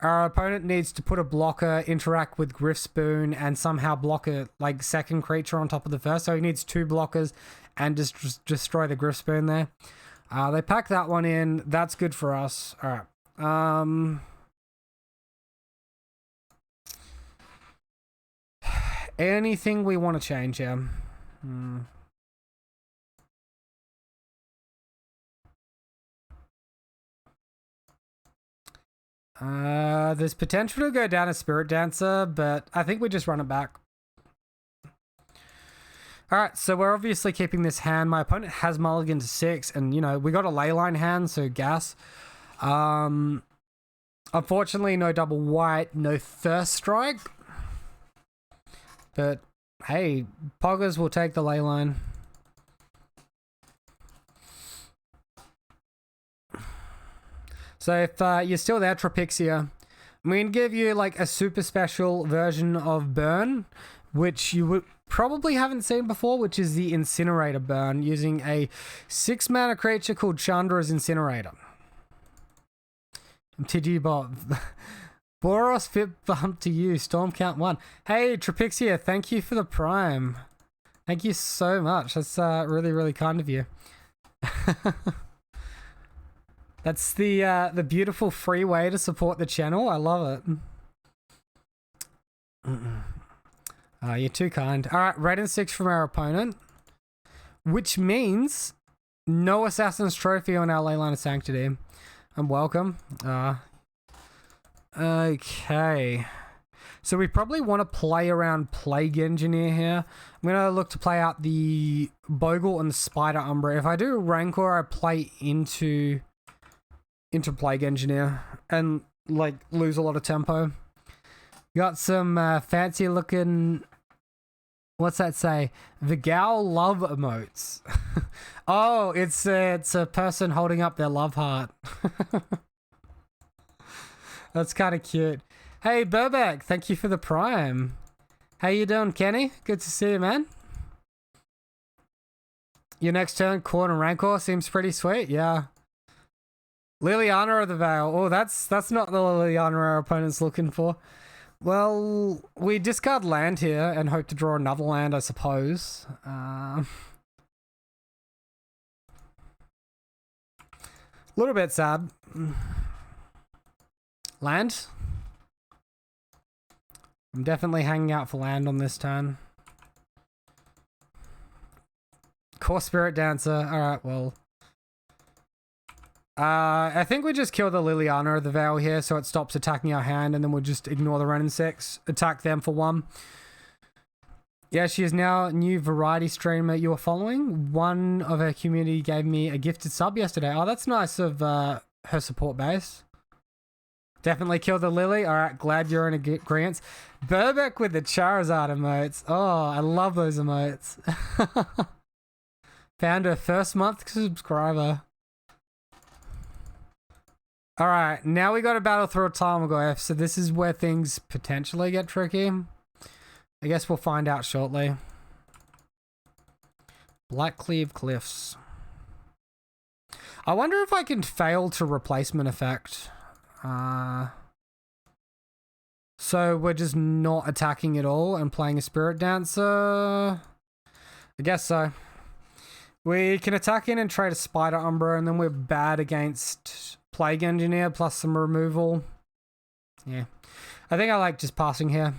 Our opponent needs to put a blocker, interact with Griffspoon, and somehow block a like second creature on top of the first. So he needs 2 blockers and just destroy the Griffspoon there. They pack that one in. That's good for us. All right. Anything we want to change here? There's potential to go down a Spirit Dancer, but I think we just run it back. Alright, so we're obviously keeping this hand. My opponent has mulligan to 6, and, you know, we got a Leyline hand, so gas. Unfortunately, no double white, no first strike. But, hey, Poggers will take the Leyline. So if you're still there, Tropixia, I'm going to give you, like, a super special version of Burn, which you would probably haven't seen before, which is the Incinerator burn, using a 6-mana creature called Chandra's Incinerator. Tijibot. Boros fit bump to you, Storm count 1. Hey, Tropixia, thank you for the Prime. Thank you so much. That's really kind of you. That's the beautiful free way to support the channel. I love it. You're too kind. All right, red and 6 from our opponent, which means no Assassin's Trophy on our Leyline of Sanctity. Welcome. Okay. So we probably want to play around Plague Engineer here. I'm going to look to play out the Bogle and the Spider Umbra. If I do Rancor, I play into Plague Engineer and like lose a lot of tempo. Got some fancy looking, what's that say? The Gal love emotes. Oh, it's a person holding up their love heart. That's kind of cute. Hey, Burbeck, thank you for the Prime. How you doing, Kenny? Good to see you, man. Your next turn, Corn and Rancor seems pretty sweet. Yeah. Liliana of the Veil. Oh, that's not the Liliana our opponent's looking for. Well, we discard land here and hope to draw another land, I suppose. A little bit sad. Land? I'm definitely hanging out for land on this turn. Core Spirit Dancer. Alright, well. I think we just kill the Liliana of the Veil here so it stops attacking our hand, and then we'll just ignore the Ren and 6, attack them for 1. Yeah, she is now a new variety streamer you are following. One of her community gave me a gifted sub yesterday. Oh, that's nice of her support base. Definitely kill the Lily. Alright, glad you're in agreement. Burbeck with the Charizard emotes. Oh, I love those emotes. Found her first month subscriber. All right, now we got to battle through a Tarmogoyf, so this is where things potentially get tricky. I guess we'll find out shortly. Blackcleave Cliffs. I wonder if I can fail to replacement effect. So we're just not attacking at all and playing a Spirit Dancer. I guess so. We can attack in and trade a Spider Umbra, and then we're bad against Plague Engineer plus some removal. Yeah. I think I like just passing here.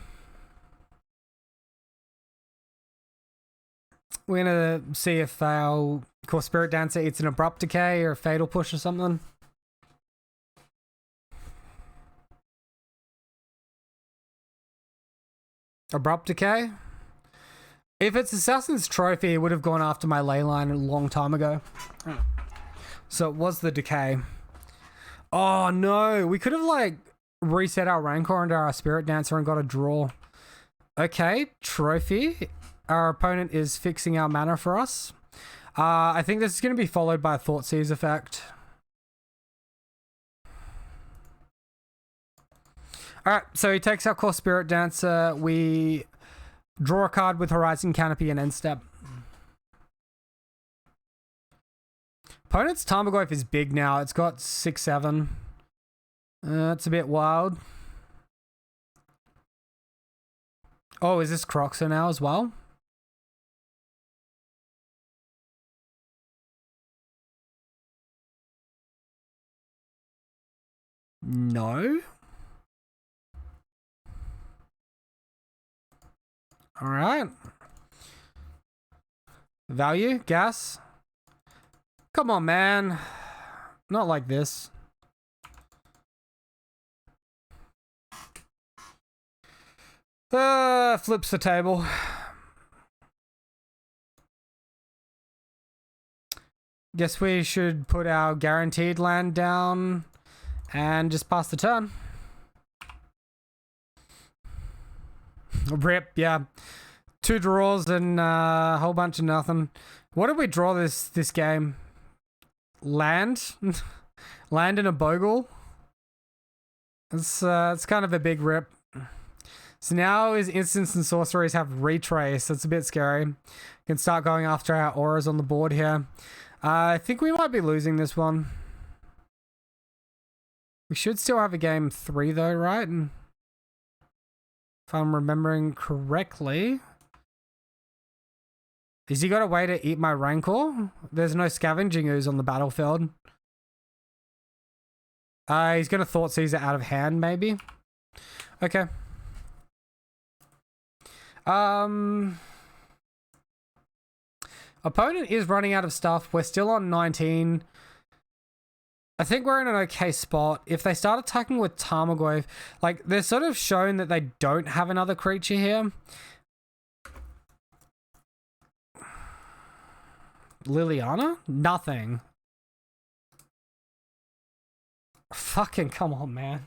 We're going to see if our core Spirit Dancer eats an Abrupt Decay or a Fatal Push or something. Abrupt Decay? If it's Assassin's Trophy, it would have gone after my Leyline a long time ago. So it was the Decay. Oh no, we could have like reset our Rancor into our Spirit Dancer and got a draw. Okay, Trophy. Our opponent is fixing our mana for us. I think this is going to be followed by a Thoughtseize effect. Alright, so he takes our core Spirit Dancer. We draw a card with Horizon Canopy and End Step. Opponent's Tarmogoyf is big now. It's got 6-7. It's a bit wild. Oh, is this Croxer now as well? No. All right. Value, gas. Come on, man. Not like this. Flips the table. Guess we should put our guaranteed land down and just pass the turn. Rip, yeah. 2 draws and a whole bunch of nothing. What did we draw this game? Land? Land in a Bogle? It's kind of a big rip. So now his instants and sorceries have retrace. That's a bit scary. Can start going after our auras on the board here. I think we might be losing this one. We should still have a game 3 though, right? If I'm remembering correctly. Has he got a way to eat my Rancor? There's no Scavenging Ooze on the battlefield. He's going to Thoughtseize it out of hand, maybe. Okay. Opponent is running out of stuff. We're still on 19. I think we're in an okay spot. If they start attacking with Tarmogoyf, like, they're sort of shown that they don't have another creature here. Liliana? Nothing. Fucking come on, man.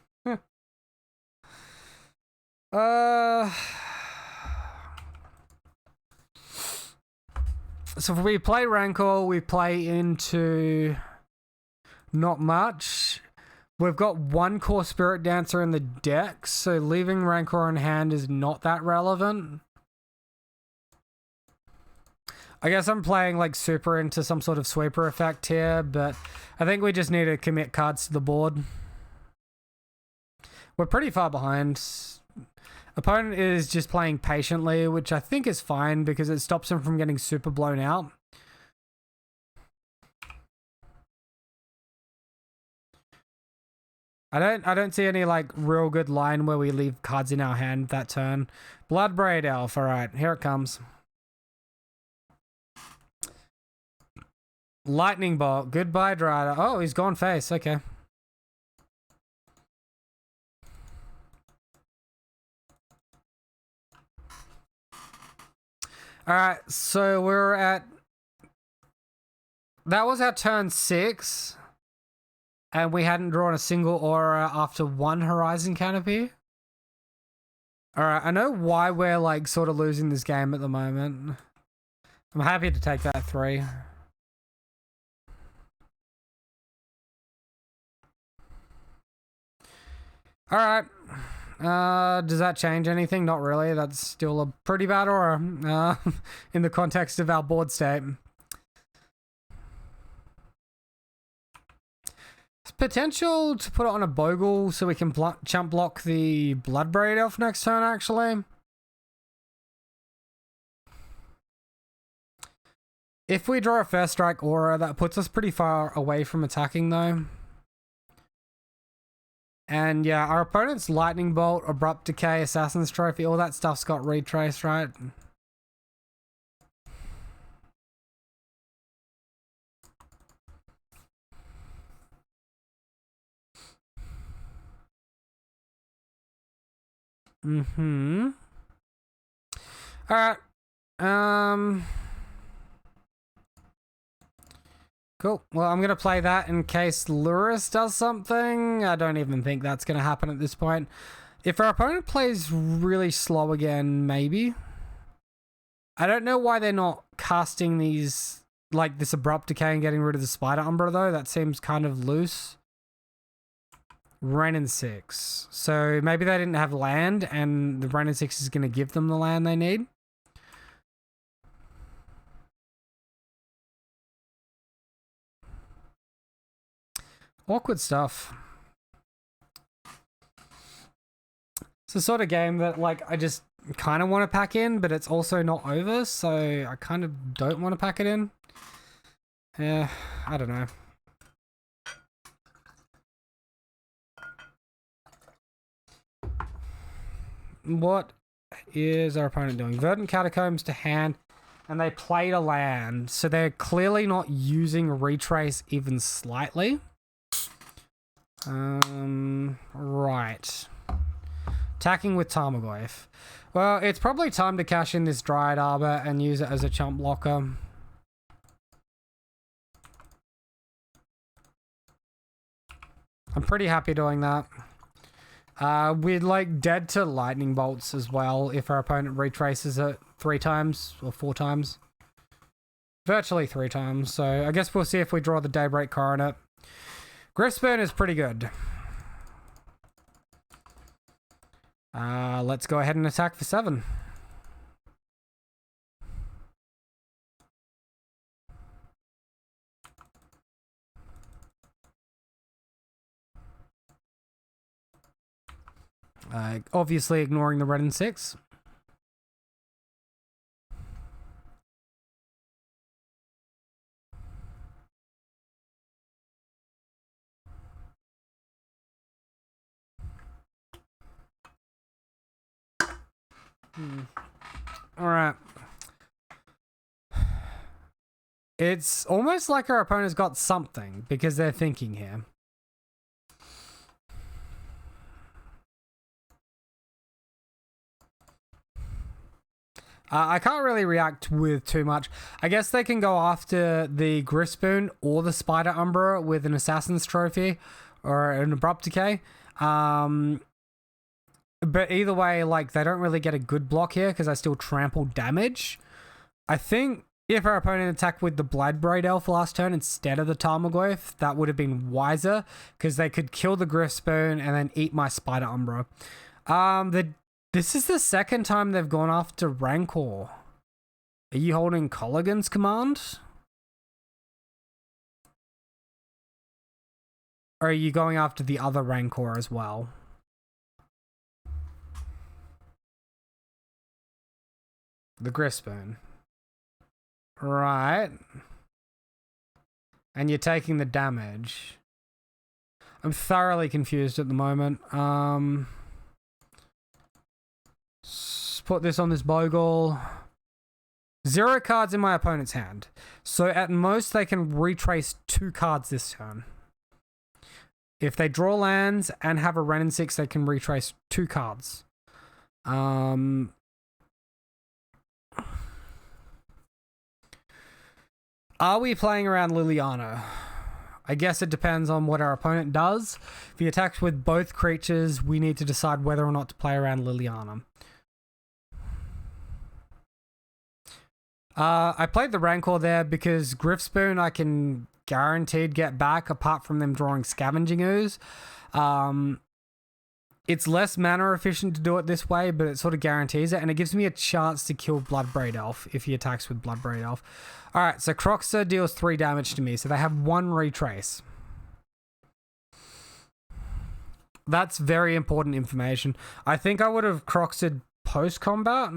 So if we play Rancor, we play into not much. We've got 1 core Spirit Dancer in the deck, so leaving Rancor in hand is not that relevant. I guess I'm playing like super into some sort of sweeper effect here, but I think we just need to commit cards to the board. We're pretty far behind. Opponent is just playing patiently, which I think is fine because it stops him from getting super blown out. I don't see any like real good line where we leave cards in our hand that turn. Bloodbraid Elf, alright, here it comes. Lightning Bolt, goodbye Drider. Oh, he's gone face, okay. Alright, so we're at... That was our turn 6. And we hadn't drawn a single aura after 1 Horizon Canopy. Alright, I know why we're like sort of losing this game at the moment. I'm happy to take that 3. Alright. Does that change anything? Not really. That's still a pretty bad aura in the context of our board state. There's potential to put it on a Bogle so we can chump block the Bloodbraid Elf next turn, actually. If we draw a First Strike aura, that puts us pretty far away from attacking, though. And yeah, our opponent's Lightning Bolt, Abrupt Decay, Assassin's Trophy, all that stuff's got retrace, right? Alright. Cool. Well, I'm going to play that in case Luris does something. I don't even think that's going to happen at this point. If our opponent plays really slow again, maybe. I don't know why they're not casting these, like this Abrupt Decay and getting rid of the Spider Umbra, though. That seems kind of loose. Wrenn and 6. So maybe they didn't have land, and the Wrenn and 6 is going to give them the land they need. Awkward stuff. It's the sort of game that, like, I just kind of want to pack in, but it's also not over, so I kind of don't want to pack it in. Yeah, I don't know. What is our opponent doing? Verdant Catacombs to hand, and they played a land, so they're clearly not using Retrace even slightly. Right. Attacking with Tarmogoyf. Well, it's probably time to cash in this Dryad Arbor and use it as a chump blocker. I'm pretty happy doing that. We're like dead to Lightning Bolts as well if our opponent retraces it 3 times or 4 times. Virtually 3 times, so I guess we'll see if we draw the Daybreak Coronet. Griffsburn is pretty good. Let's go ahead and attack for 7. Obviously ignoring the Wrenn and 6. Alright. It's almost like our opponent's got something because they're thinking here. I can't really react with too much. I guess they can go after the Griffspoon or the Spider Umbra with an Assassin's Trophy or an Abrupt Decay. But either way, like, they don't really get a good block here because I still trample damage. I think if our opponent attacked with the Bloodbraid Elf last turn instead of the Tarmogoyf, that would have been wiser because they could kill the Griffspoon and then eat my Spider Umbra. This is the second time they've gone after Rancor. Are you holding Colligan's command? Or are you going after the other Rancor as well? The Griffspoon. Right. And you're taking the damage. I'm thoroughly confused at the moment. Put this on this Bogle. 0 cards in my opponent's hand. So at most they can retrace 2 cards this turn. If they draw lands and have a Wrenn and 6, they can retrace 2 cards. Are we playing around Liliana? I guess it depends on what our opponent does. If he attacks with both creatures, we need to decide whether or not to play around Liliana. I played the Rancor there because Griffspoon I can guaranteed get back apart from them drawing Scavenging Ooze. It's less mana efficient to do it this way, but it sort of guarantees it, and it gives me a chance to kill Bloodbraid Elf if he attacks with Bloodbraid Elf. Alright, so Croxer deals 3 damage to me, so they have 1 retrace. That's very important information. I think I would have Croxed post-combat.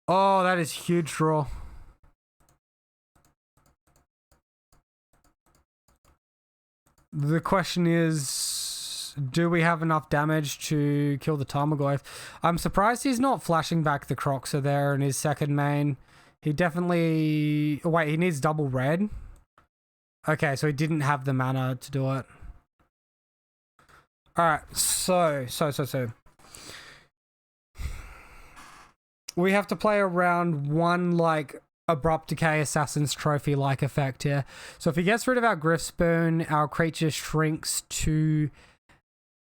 Oh, that is huge draw. The question is, do we have enough damage to kill the Tarmogoyf? I'm surprised he's not flashing back the Croxer there in his second main. He definitely... Oh, wait, he needs double red? Okay, so he didn't have the mana to do it. Alright, so. We have to play around one, like, Abrupt Decay Assassin's Trophy-like effect here. So if he gets rid of our Griffspoon, our creature shrinks to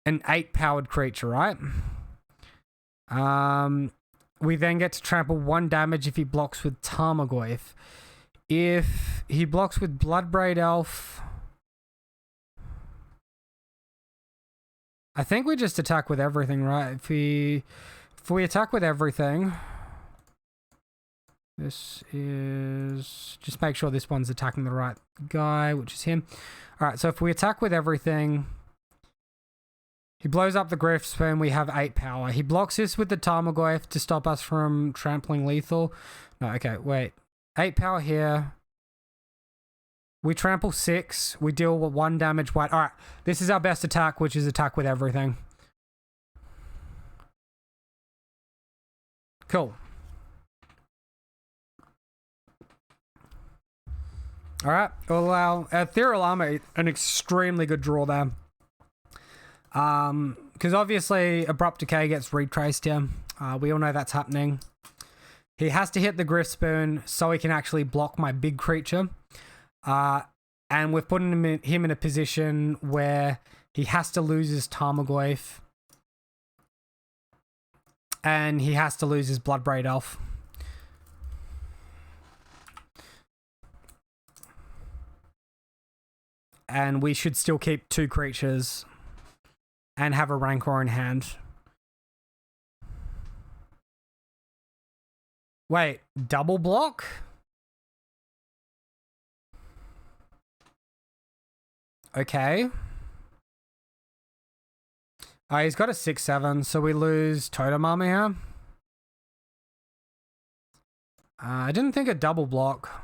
an 8-powered creature, right? We then get to trample 1 damage if he blocks with Tarmogoyf. If he blocks with Bloodbraid Elf, I think we just attack with everything, right? If we attack with everything, this is... Just make sure this one's attacking the right guy, which is him. Alright, so if we attack with everything, he blows up the Griffspoon, we have 8 power. He blocks this with the Tarmogoyf to stop us from trampling lethal. No, okay, wait. 8 power here. We trample 6. We deal with 1 damage white. Alright, this is our best attack, which is attack with everything. Cool. Alright, we'll allow Ethereal Armor, an extremely good draw there. Because obviously Abrupt Decay gets retraced here. We all know that's happening. He has to hit the Griffspoon so he can actually block my big creature. And we've put him in a position where he has to lose his Tarmogoyf. And he has to lose his Bloodbraid Elf. And we should still keep 2 creatures and have a Rancor in hand. Wait, double block? Okay. He's got a 6/7, so we lose Totem Armor here. I didn't think a double block.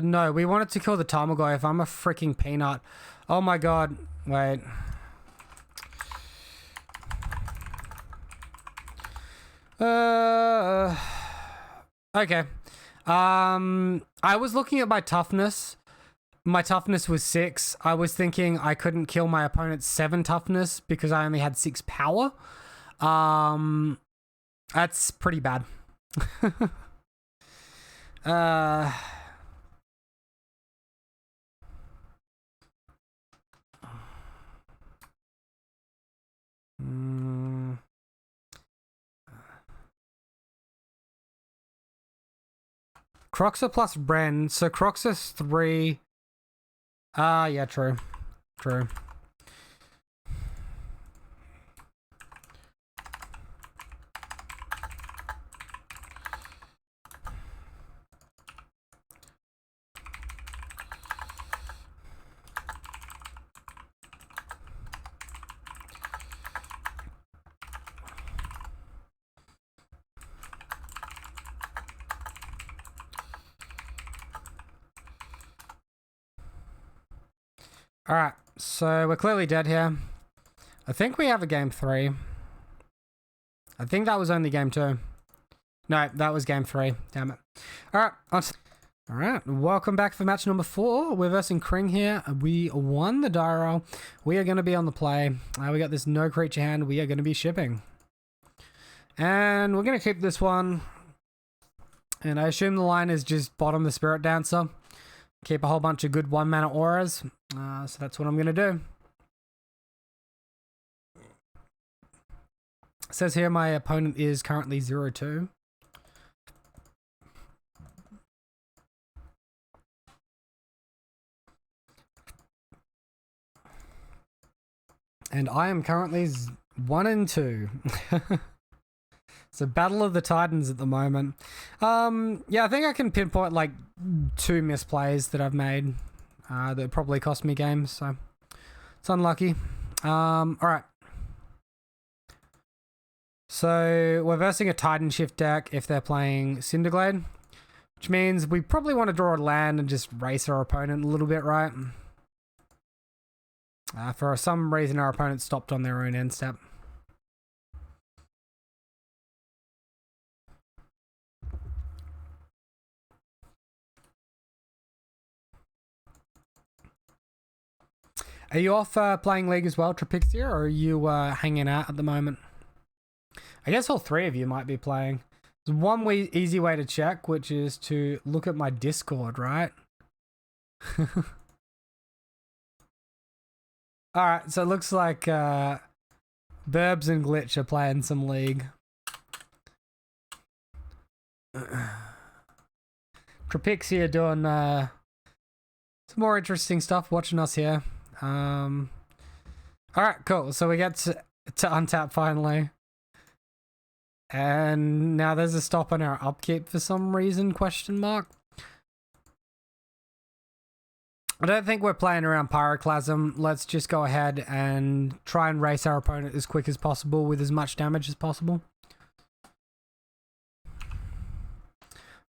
No, we wanted to kill the Tarmogoyf. I'm a freaking peanut. Oh my god. Wait. Okay. I was looking at my toughness. My toughness was 6. I was thinking I couldn't kill my opponent's 7 toughness because I only had 6 power. That's pretty bad. Croxer plus Bren. So Croxer's 3. Yeah, true. True. Alright, so we're clearly dead here. I think we have a game 3. I think that was only game 2. No, that was game 3. Damn it. Alright, welcome back for match number 4. We're versing Kring here. We won the die roll. We are going to be on the play. We got this no creature hand. We are going to be shipping. And we're going to keep this one. And I assume the line is just bottom the Spirit Dancer. Keep a whole bunch of good 1 mana auras. So that's what I'm going to do. It says here my opponent is currently 0-2. And I am currently 1-2. It's a battle of the Titans at the moment. Yeah, I think I can pinpoint like 2 misplays that I've made that probably cost me games, so it's unlucky. All right. So we're versing a Titan Shift deck if they're playing Cinderglade, which means we probably want to draw a land and just race our opponent a little bit, right? For some reason, our opponent stopped on their own end step. Are you off playing League as well, Trapixia, or are you hanging out at the moment? I guess all 3 of you might be playing. There's one easy way to check, which is to look at my Discord, right? Alright, so it looks like Burbs and Glitch are playing some League. Trapixia doing some more interesting stuff, watching us here. Alright, cool. So we get to untap finally. And now there's a stop on our upkeep for some reason, question mark. I don't think we're playing around Pyroclasm. Let's just go ahead and try and race our opponent as quick as possible with as much damage as possible.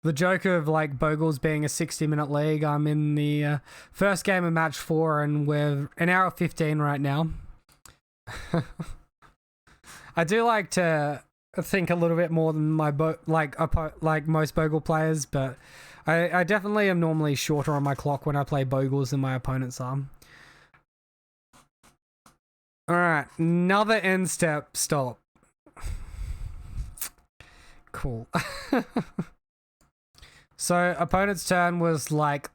The joke of like Bogles being a 60-minute league, I'm in the first game of match 4 and we're an hour 15 right now. I do like to think a little bit more than my like most Bogle players, but I definitely am normally shorter on my clock when I play Bogles than my opponents are. Alright, another end step stop. Cool. So, opponent's turn was like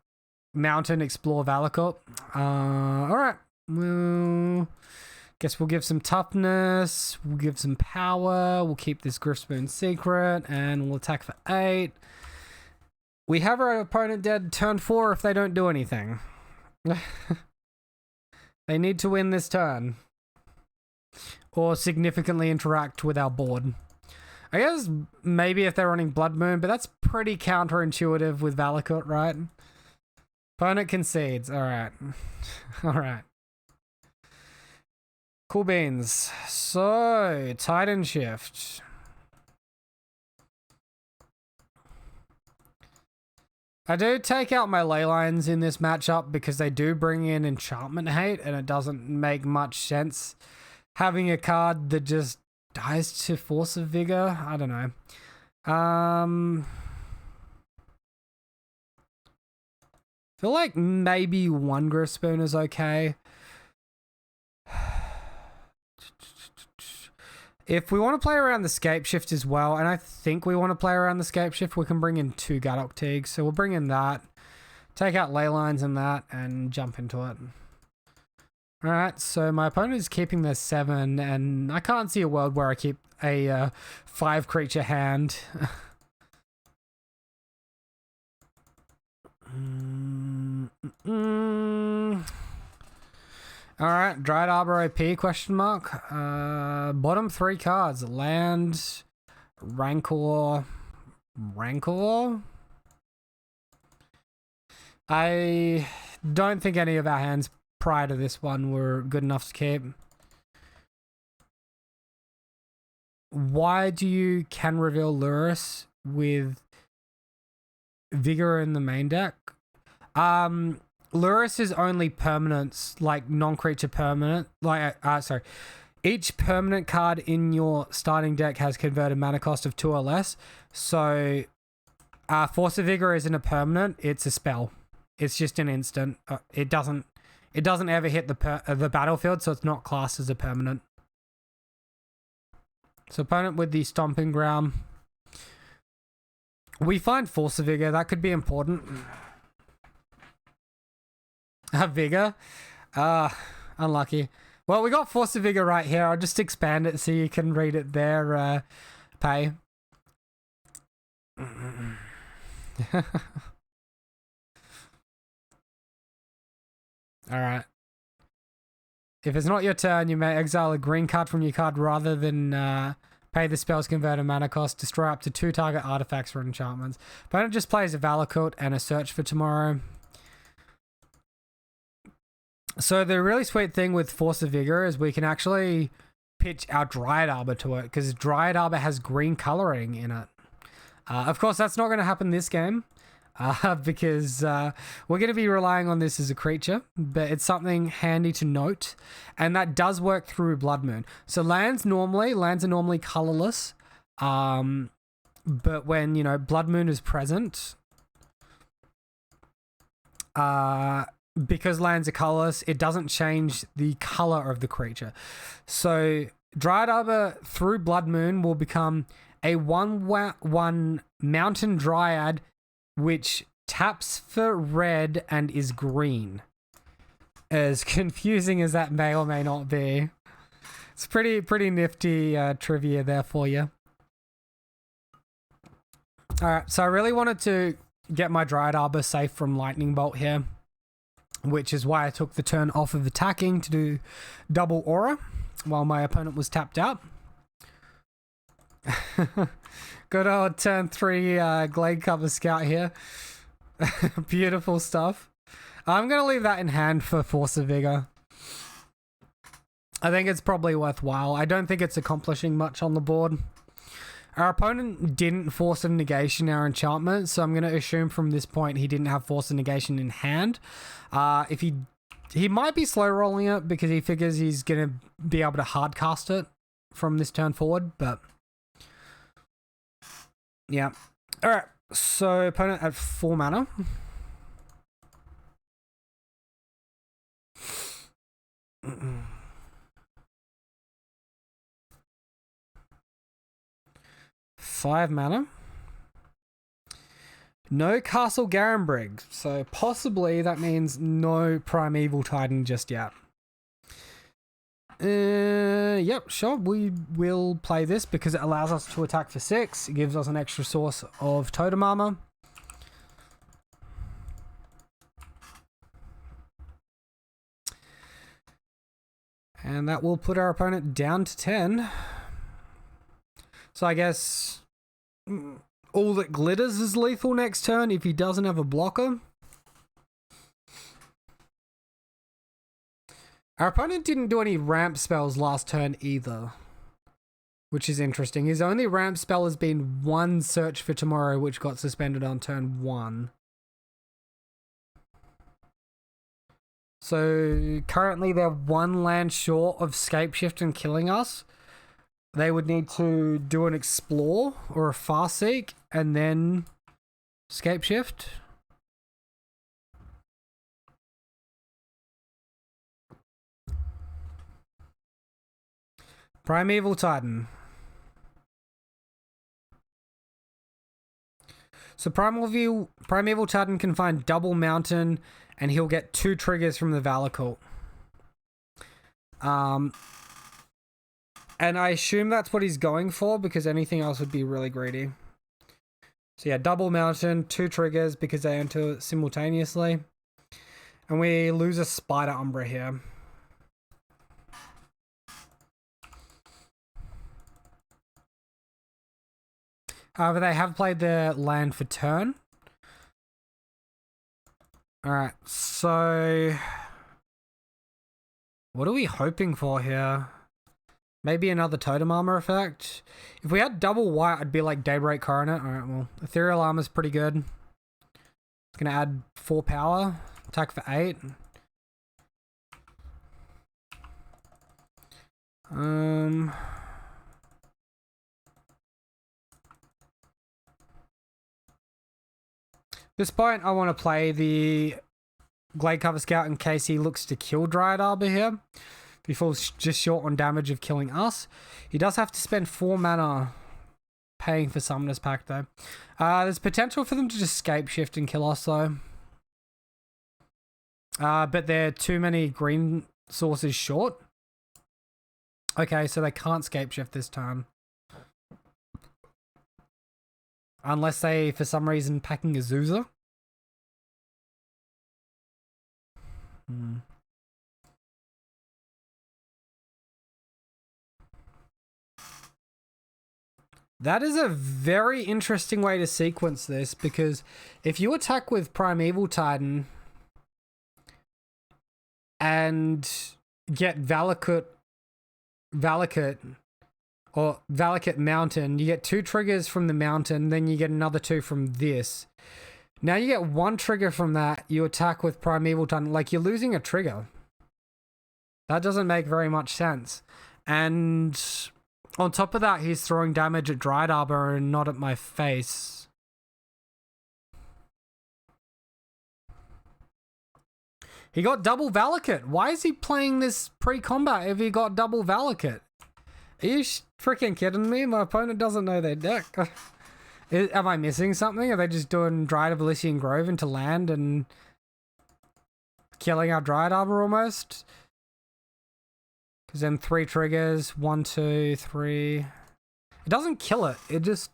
Mountain Explore Valakut. Alright, well, guess we'll give some toughness, we'll give some power, we'll keep this Griffspoon secret, and we'll attack for 8. We have our opponent dead turn 4 if they don't do anything. They need to win this turn. Or significantly interact with our board. I guess maybe if they're running Blood Moon, but that's pretty counterintuitive with Valakut, right? Opponent concedes. Alright. Alright. Cool beans. So, Titan Shift. I do take out my ley lines in this matchup because they do bring in enchantment hate and it doesn't make much sense having a card that just dies to Force of Vigor. I don't know. Feel like maybe 1 Griffspoon is okay. If we want to play around the Scape Shift as well, and I think we want to play around the Scape Shift, we can bring in 2 Gadok Teagues. So we'll bring in that, take out ley lines and that, and jump into it. Alright, so my opponent is keeping their 7, and I can't see a world where I keep a 5 creature hand. Alright, Dried Arbor OP, question mark. Bottom 3 cards. Land, Rancor. I don't think any of our hands prior to this one were good enough to keep. Why do you can reveal Lurrus with Vigor in the main deck? Lurrus is only permanents, like non-creature permanent. Sorry. Each permanent card in your starting deck has converted mana cost of 2 or less. So, Force of Vigor isn't a permanent; it's a spell. It's just an instant. It doesn't ever hit the battlefield, so it's not classed as a permanent. So, opponent with the Stomping Ground. We find Force of Vigor. That could be important. Vigor. Unlucky. Well, we got Force of Vigor right here. I'll just expand it so you can read it there, Pay. Alright. If it's not your turn, you may exile a green card from your card rather than pay the spell's converted mana cost. Destroy up to 2 target artifacts or enchantments. Opponent just plays a Valakut and a Search for Tomorrow. So the really sweet thing with Force of Vigor is we can actually pitch our Dryad Arbor to it because Dryad Arbor has green coloring in it. Of course, that's not going to happen this game because we're going to be relying on this as a creature, but it's something handy to note, and that does work through Blood Moon. So lands are normally colorless, but when, you know, Blood Moon is present, because lands are colorless, it doesn't change the color of the creature. So Dryad Arbor through Blood Moon will become a 1/1 Mountain Dryad, which taps for red and is green. As confusing as that may or may not be, it's pretty nifty trivia there for you. All right, so I really wanted to get my Dryad Arbor safe from Lightning Bolt here, which is why I took the turn off of attacking to do double aura while my opponent was tapped out. Good old turn 3 Glade Cover Scout here. Beautiful stuff. I'm going to leave that in hand for Force of Vigor. I think it's probably worthwhile. I don't think it's accomplishing much on the board. Our opponent didn't force a negation our enchantment, so I'm going to assume from this point he didn't have force a negation in hand. If he might be slow rolling it because he figures he's going to be able to hard cast it from this turn forward, but yeah. All right. So opponent at 4 mana. Five mana. No Castle Garenbrig, so possibly that means no Primeval Titan just yet. Yep, sure, we will play this because it allows us to attack for 6. It gives us an extra source of totem armor. And that will put our opponent down to 10. So I guess all that glitters is lethal next turn if he doesn't have a blocker. Our opponent didn't do any ramp spells last turn either, which is interesting. His only ramp spell has been one Search for Tomorrow, which got suspended on turn 1. So currently they're 1 land short of Scapeshift and killing us. They would need to do an Explore or a Farseek and then Scapeshift. Primeval Titan. So Primeval Titan can find double Mountain and he'll get 2 triggers from the Valakut. And I assume that's what he's going for because anything else would be really greedy. So yeah, double Mountain, 2 triggers because they enter simultaneously. And we lose a Spider Umbra here. However, they have played their land for turn. Alright, so what are we hoping for here? Maybe another Totem Armor effect? If we had double white, I'd be like Daybreak Coronet. Alright, well, Ethereal Armor's pretty good. It's gonna add 4 power. Attack for 8. This point, I want to play the Glade Cover Scout in case he looks to kill Dryad Arbor here. If he falls just short on damage of killing us. He does have to spend 4 mana paying for Summoner's Pact though. There's potential for them to just Scapeshift and kill us though. But they're too many green sources short. Okay, so they can't scape shift this turn. Unless they, for some reason, packing a Zuza. That is a very interesting way to sequence this, because if you attack with Primeval Titan and get Valakut or Valakut Mountain, you get 2 triggers from the mountain, then you get another 2 from this. Now you get 1 trigger from that, you attack with Primeval Titan, like you're losing a trigger. That doesn't make very much sense. And on top of that, he's throwing damage at Dried Arbor and not at my face. He got double Valakut. Why is he playing this pre-combat if he got double Valakut? Are you freaking kidding me? My opponent doesn't know their deck. Am I missing something? Are they just doing Dryad of Elysian Grove into land and killing our Dryad Arbor almost? Because then 3 triggers, 1, 2, 3. It doesn't kill it. It just...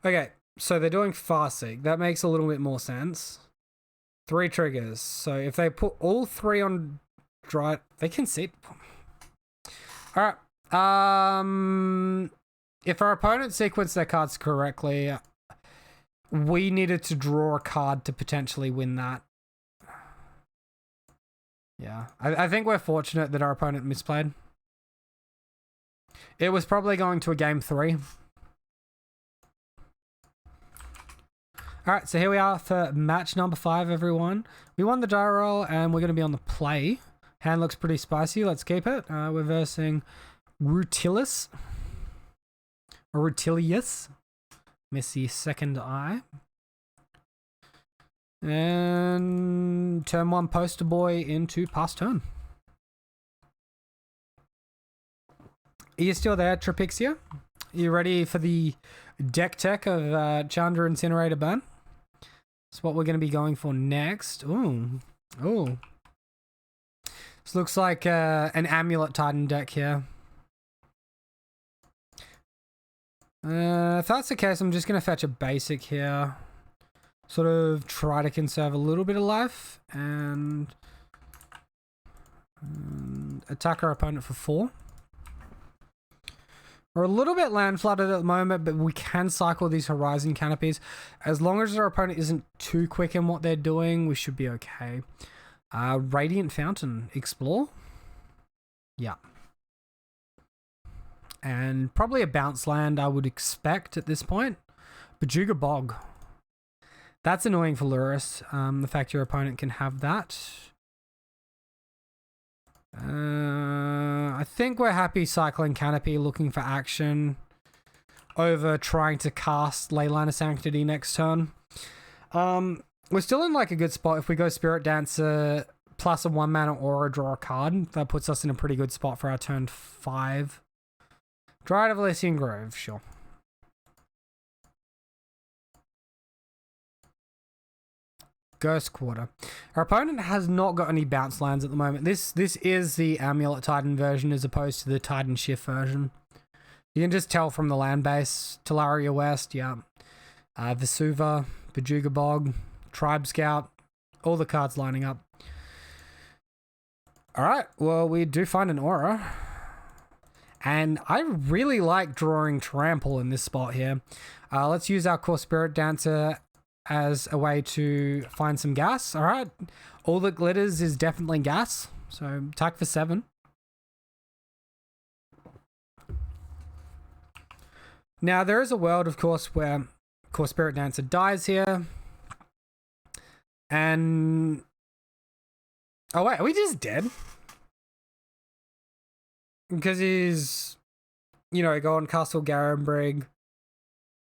Okay, so they're doing Farseek. That makes a little bit more sense. 3 triggers. So if they put all 3 on Dryad... They can sit. Alright. If our opponent sequenced their cards correctly, we needed to draw a card to potentially win that. Yeah, I think we're fortunate that our opponent misplayed. It was probably going to a game 3. Alright, so here we are for match number 5, everyone. We won the die roll and we're going to be on the play. Hand looks pretty spicy. Let's keep it. We're versing Rutilius. Or Rutilius. Miss the second eye. And turn 1 poster boy into pass turn. Are you still there, Trapixia? You ready for the Dech Tech of Chandra Incinerator Burn? That's what we're going to be going for next. Ooh. Ooh. This looks like an Amulet Titan deck here. If that's the case, I'm just going to fetch a basic here. Sort of try to conserve a little bit of life and attack our opponent for 4. We're a little bit land flooded at the moment, but we can cycle these Horizon Canopies. As long as our opponent isn't too quick in what they're doing, we should be okay. Radiant Fountain, explore. Yeah. And probably a bounce land I would expect at this point. Bajuga Bog. That's annoying for Lurrus, the fact your opponent can have that. I think we're happy cycling Canopy, looking for action over trying to cast Leyline of Sanctity next turn. We're still in like a good spot. If we go Spirit Dancer plus a 1-mana aura, draw a card, that puts us in a pretty good spot for our turn 5. Dryad of Elysian Grove, sure. Ghost Quarter. Our opponent has not got any bounce lands at the moment. This is the Amulet Titan version as opposed to the Titan Shift version. You can just tell from the land base. Talaria West, yeah. Vesuva, Bajuga Bog, Tribe Scout, all the cards lining up. Alright, well, we do find an aura. And I really like drawing Trample in this spot here. Let's use our core Spirit Dancer as a way to find some gas. All right. All that glitters is definitely gas. So attack for 7. Now, there is a world, of course, where Core Spirit Dancer dies here. And... oh, wait. Are we just dead? Because he's, you know, going Castle Garenbrig.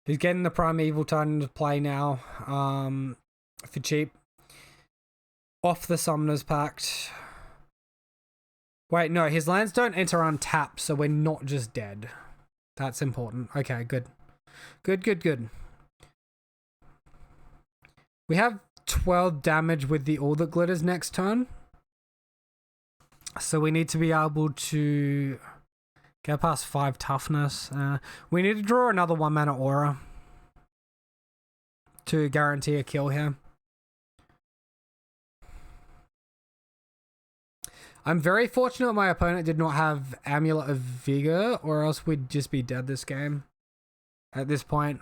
He's getting the Primeval Titan to play now, for cheap. Off the Summoner's Pact. Wait, no, his lands don't enter untapped, so we're not just dead. That's important. Okay, good. Good. We have 12 damage with the All That Glitters next turn. So we need to be able to get past 5 toughness. We need to draw another 1 mana aura to guarantee a kill here. I'm very fortunate my opponent did not have Amulet of Vigor, or else we'd just be dead this game at this point.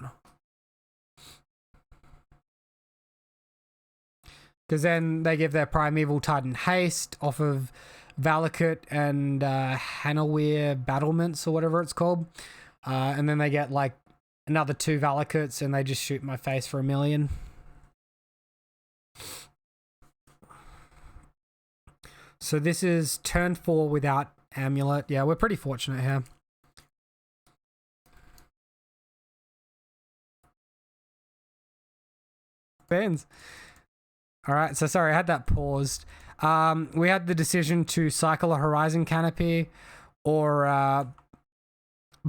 Because then they give their Primeval Titan haste off of Valakut and Hanawir Battlements or whatever it's called. And then they get like another 2 Valakuts and they just shoot my face for 1,000,000. So this is turn 4 without Amulet. Yeah, we're pretty fortunate here. Fans. All right, so sorry, I had that paused. We had the decision to cycle a Horizon Canopy or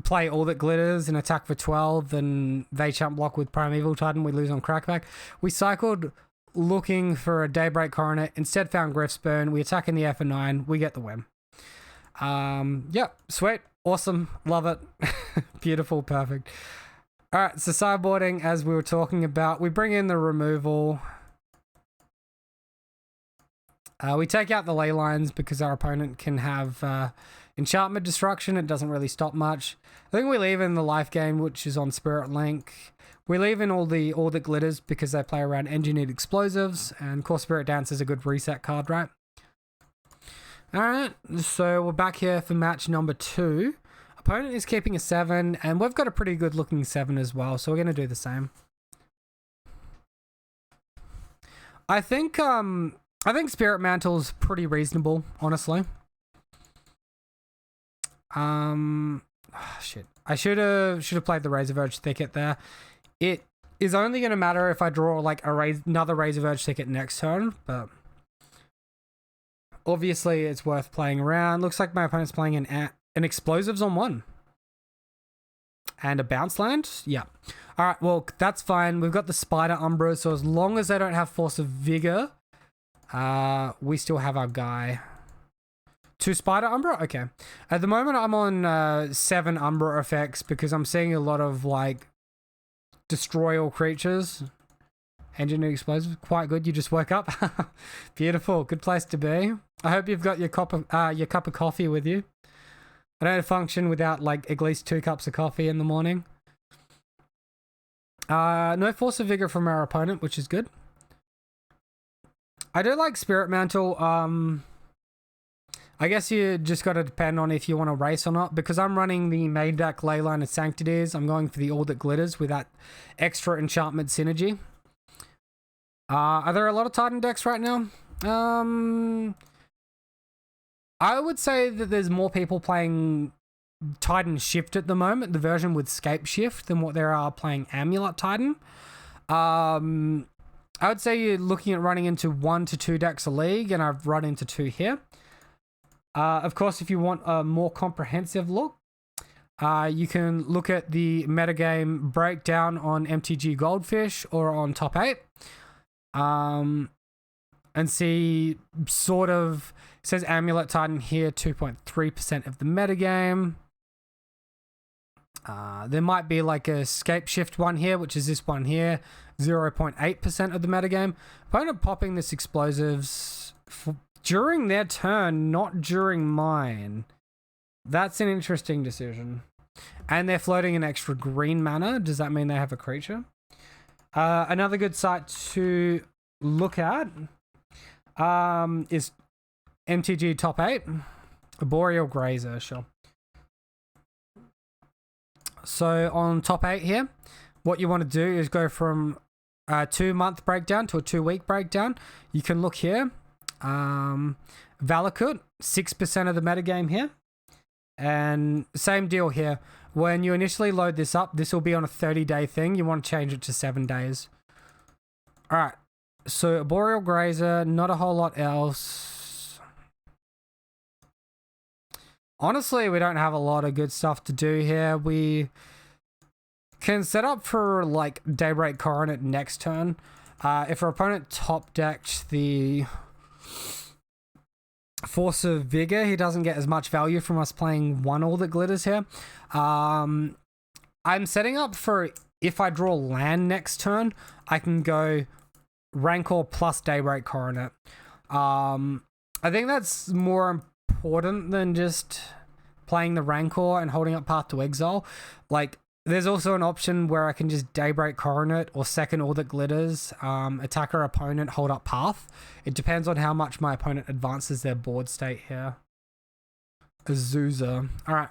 play All That Glitters and attack for 12 and they chump block with Primeval Titan. We lose on Crackback. We cycled looking for a Daybreak Coronet, instead found Griff's Burn. We attack in the air for 9. We get the win. Yeah, sweet. Awesome. Love it. Beautiful. Perfect. All right, so sideboarding, as we were talking about, we bring in the removal. We take out the ley lines because our opponent can have enchantment destruction. It doesn't really stop much. I think we leave in the life gain, which is on Spirit Link. We leave in all that glitters because they play around engineered explosives, and Core Spirit Dance is a good reset card, right? Alright, so we're back here for match number 2. Opponent is keeping a 7, and we've got a pretty good looking 7 as well, so we're going to do the same. I think Spirit Mantle's pretty reasonable, honestly. Shit. I should have played the Razorverge Thicket there. It is only going to matter if I draw like another Razorverge Thicket next turn, but obviously it's worth playing around. Looks like my opponent's playing an Explosives on 1. And a Bounce Land? Yeah. Alright, well, that's fine. We've got the Spider Umbra, so as long as they don't have Force of Vigor, we still have our guy. 2 Spider Umbra? Okay. At the moment, I'm on 7 Umbra effects because I'm seeing a lot of, like, destroy all creatures. Engineered Explosive. Quite good. You just woke up. Beautiful. Good place to be. I hope you've got your cup of coffee with you. I don't function without, like, at least 2 cups of coffee in the morning. No Force of Vigor from our opponent, which is good. I do like Spirit Mantle. I guess you just got to depend on if you want to race or not. Because I'm running the main deck Leyline of Sanctities, I'm going for the All That Glitters with that extra enchantment synergy. Are there a lot of Titan decks right now? I would say that there's more people playing Titan Shift at the moment, the version with Scape Shift, than what there are playing Amulet Titan. I would say you're looking at running into 1 to 2 decks a league, and I've run into 2 here. Of course, if you want a more comprehensive look, you can look at the metagame breakdown on MTG Goldfish or on Top 8. And see sort of, it says Amulet Titan here, 2.3% of the metagame. There might be like a Scape Shift one here, which is this one here, 0.8% of the metagame. Opponent popping this Explosives during their turn, not during mine. That's an interesting decision. And they're floating an extra green mana. Does that mean they have a creature? Another good site to look at is MTG Top 8. A Boreal Grazer, sure. So on Top 8 here, what you want to do is go from a 2-month breakdown to a 2-week breakdown. You can look here. Valakut, 6% of the metagame here. And same deal here. When you initially load this up, this will be on a 30-day thing. You want to change it to 7 days. Alright. So, Boreal Grazer, not a whole lot else. Honestly, we don't have a lot of good stuff to do here. We can set up for, like, Daybreak Coronet next turn. If our opponent top decked the Force of Vigor, he doesn't get as much value from us playing one All That Glitters here. I'm setting up for if I draw land next turn, I can go Rancor plus Daybreak Coronet. I think that's more important than just playing the Rancor and holding up Path to Exile. Like, there's also an option where I can just Daybreak Coronet or second All That Glitters, attack our opponent, hold up Path. It depends on how much my opponent advances their board state here. Azusa. Alright.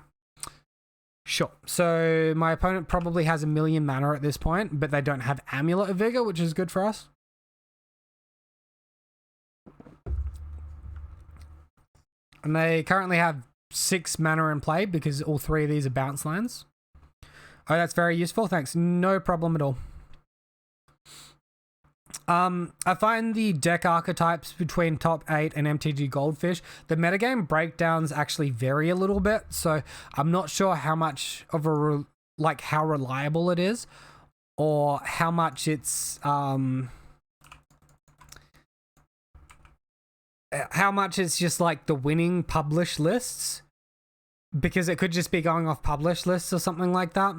Sure. So my opponent probably has 1,000,000 mana at this point, but they don't have Amulet of Vigor, which is good for us. And they currently have 6 mana in play because all 3 of these are bounce lands. Oh, that's very useful. Thanks. No problem at all. I find the deck archetypes between top 8 and MTG Goldfish, the metagame breakdowns actually vary a little bit. So I'm not sure how much of how reliable it is, or how much it's just like the winning published lists, because it could just be going off published lists or something like that.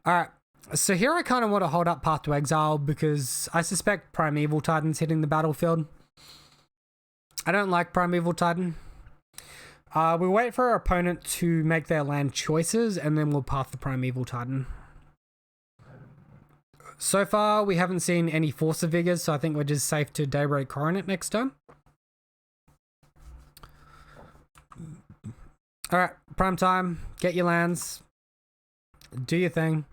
All right, so here I kind of want to hold up Path to Exile because I suspect Primeval Titan's hitting the battlefield. I don't like Primeval Titan. We wait for our opponent to make their land choices, and then we'll path the Primeval Titan. So far, we haven't seen any Force of Vigors, so I think we're just safe to Daybreak Coronet next turn. Alright, prime time. Get your lands. Do your thing.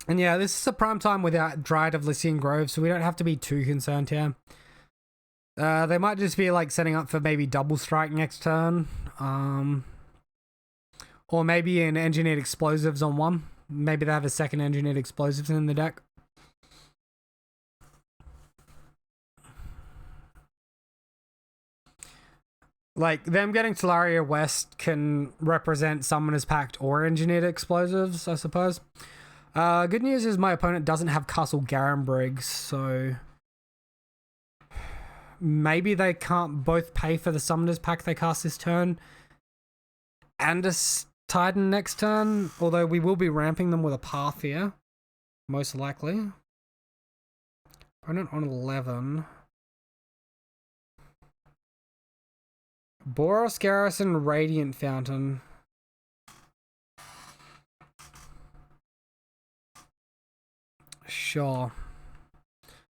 And yeah, this is a prime time without Dryad of Lycian Grove, so we don't have to be too concerned here. They might just be like setting up for maybe double strike next turn. Or maybe an Engineered Explosives on one. Maybe they have a second Engineered Explosives in the deck. Like, them getting Talaria West can represent Summoner's Pact or Engineered Explosives, I suppose. Good news is my opponent doesn't have Castle Garenbriggs, so maybe they can't both pay for the Summoner's Pact they cast this turn and a Titan next turn, although we will be ramping them with a Path here, most likely. Opponent on 11. Boros Garrison, Radiant Fountain. Sure.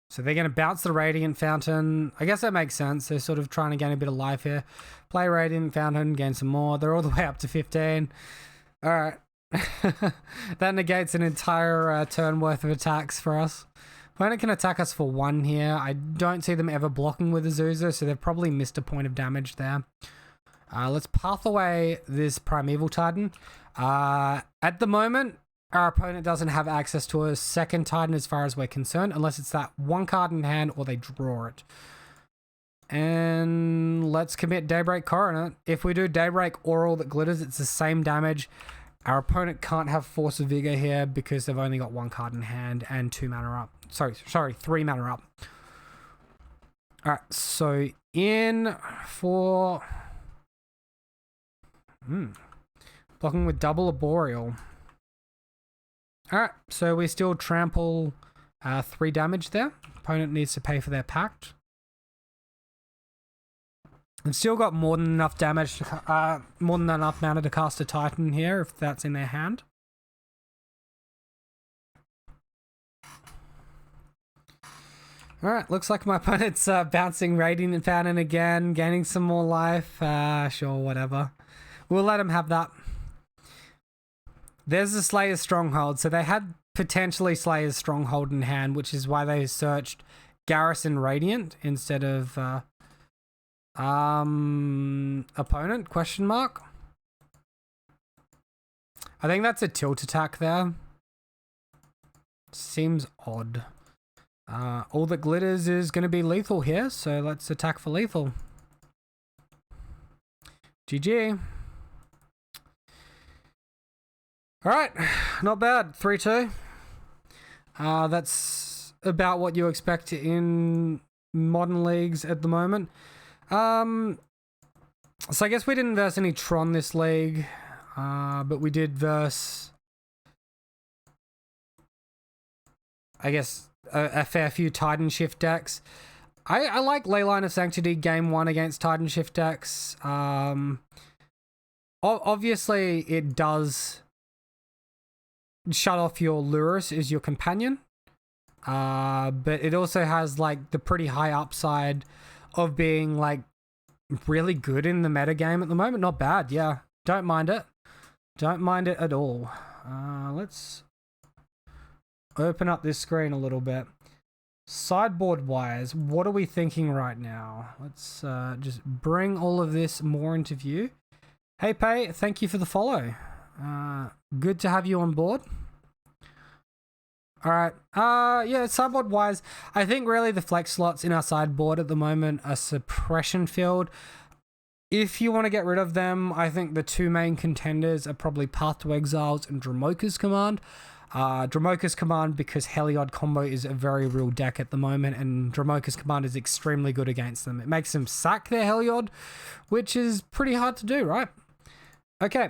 So they're going to bounce the Radiant Fountain. I guess that makes sense. They're sort of trying to gain a bit of life here. Play Radiant Fountain, gain some more. They're all the way up to 15. Alright. That negates an entire turn worth of attacks for us. Opponent can attack us for 1 here. I don't see them ever blocking with Azusa, so they've probably missed a point of damage there. Let's path away this Primeval Titan. At the moment, our opponent doesn't have access to a second Titan as far as we're concerned, unless it's that 1 card in hand or they draw it. And let's commit Daybreak Coronet. If we do Daybreak or All That Glitters, it's the same damage. Our opponent can't have Force of Vigor here because they've only got 1 card in hand and 2 mana up. Sorry, 3 mana up. Alright, so in for... blocking with double Arboreal. Alright, so we still trample 3 damage there. Opponent needs to pay for their pact. We've still got more than enough damage, more than enough mana to cast a Titan here if that's in their hand. Alright, looks like my opponent's bouncing Radiant Fountain again, gaining some more life. Sure, whatever. We'll let him have that. There's the Slayer's Stronghold. So they had potentially Slayer's Stronghold in hand, which is why they searched Garrison Radiant instead of opponent, question mark. I think that's a tilt attack there. Seems odd. All That Glitters is going to be lethal here, so let's attack for lethal. GG. Alright, not bad. 3-2. That's about what you expect in modern leagues at the moment. So I guess we didn't verse any Tron this league, but we did verse, I guess, a fair few Titan Shift decks. I like Leyline of Sanctity game 1 against Titan Shift decks. Obviously, it does shut off your Lurus as your companion, but it also has like the pretty high upside of being like really good in the meta game at the moment. Not bad, yeah. Don't mind it. Don't mind it at all. Let's open up this screen a little bit. Sideboard wise, what are we thinking right now? Let's just bring all of this more into view. Hey Pay, thank you for the follow. Good to have you on board. All right. Yeah, sideboard wise, I think really the flex slots in our sideboard at the moment are Suppression Field. If you want to get rid of them, I think the two main contenders are probably Path to Exiles and Dromoka's Command. Dromoka's Command because Heliod combo is a very real deck at the moment, and Dromoka's Command is extremely good against them. It makes them sack their Heliod, which is pretty hard to do, right? Okay.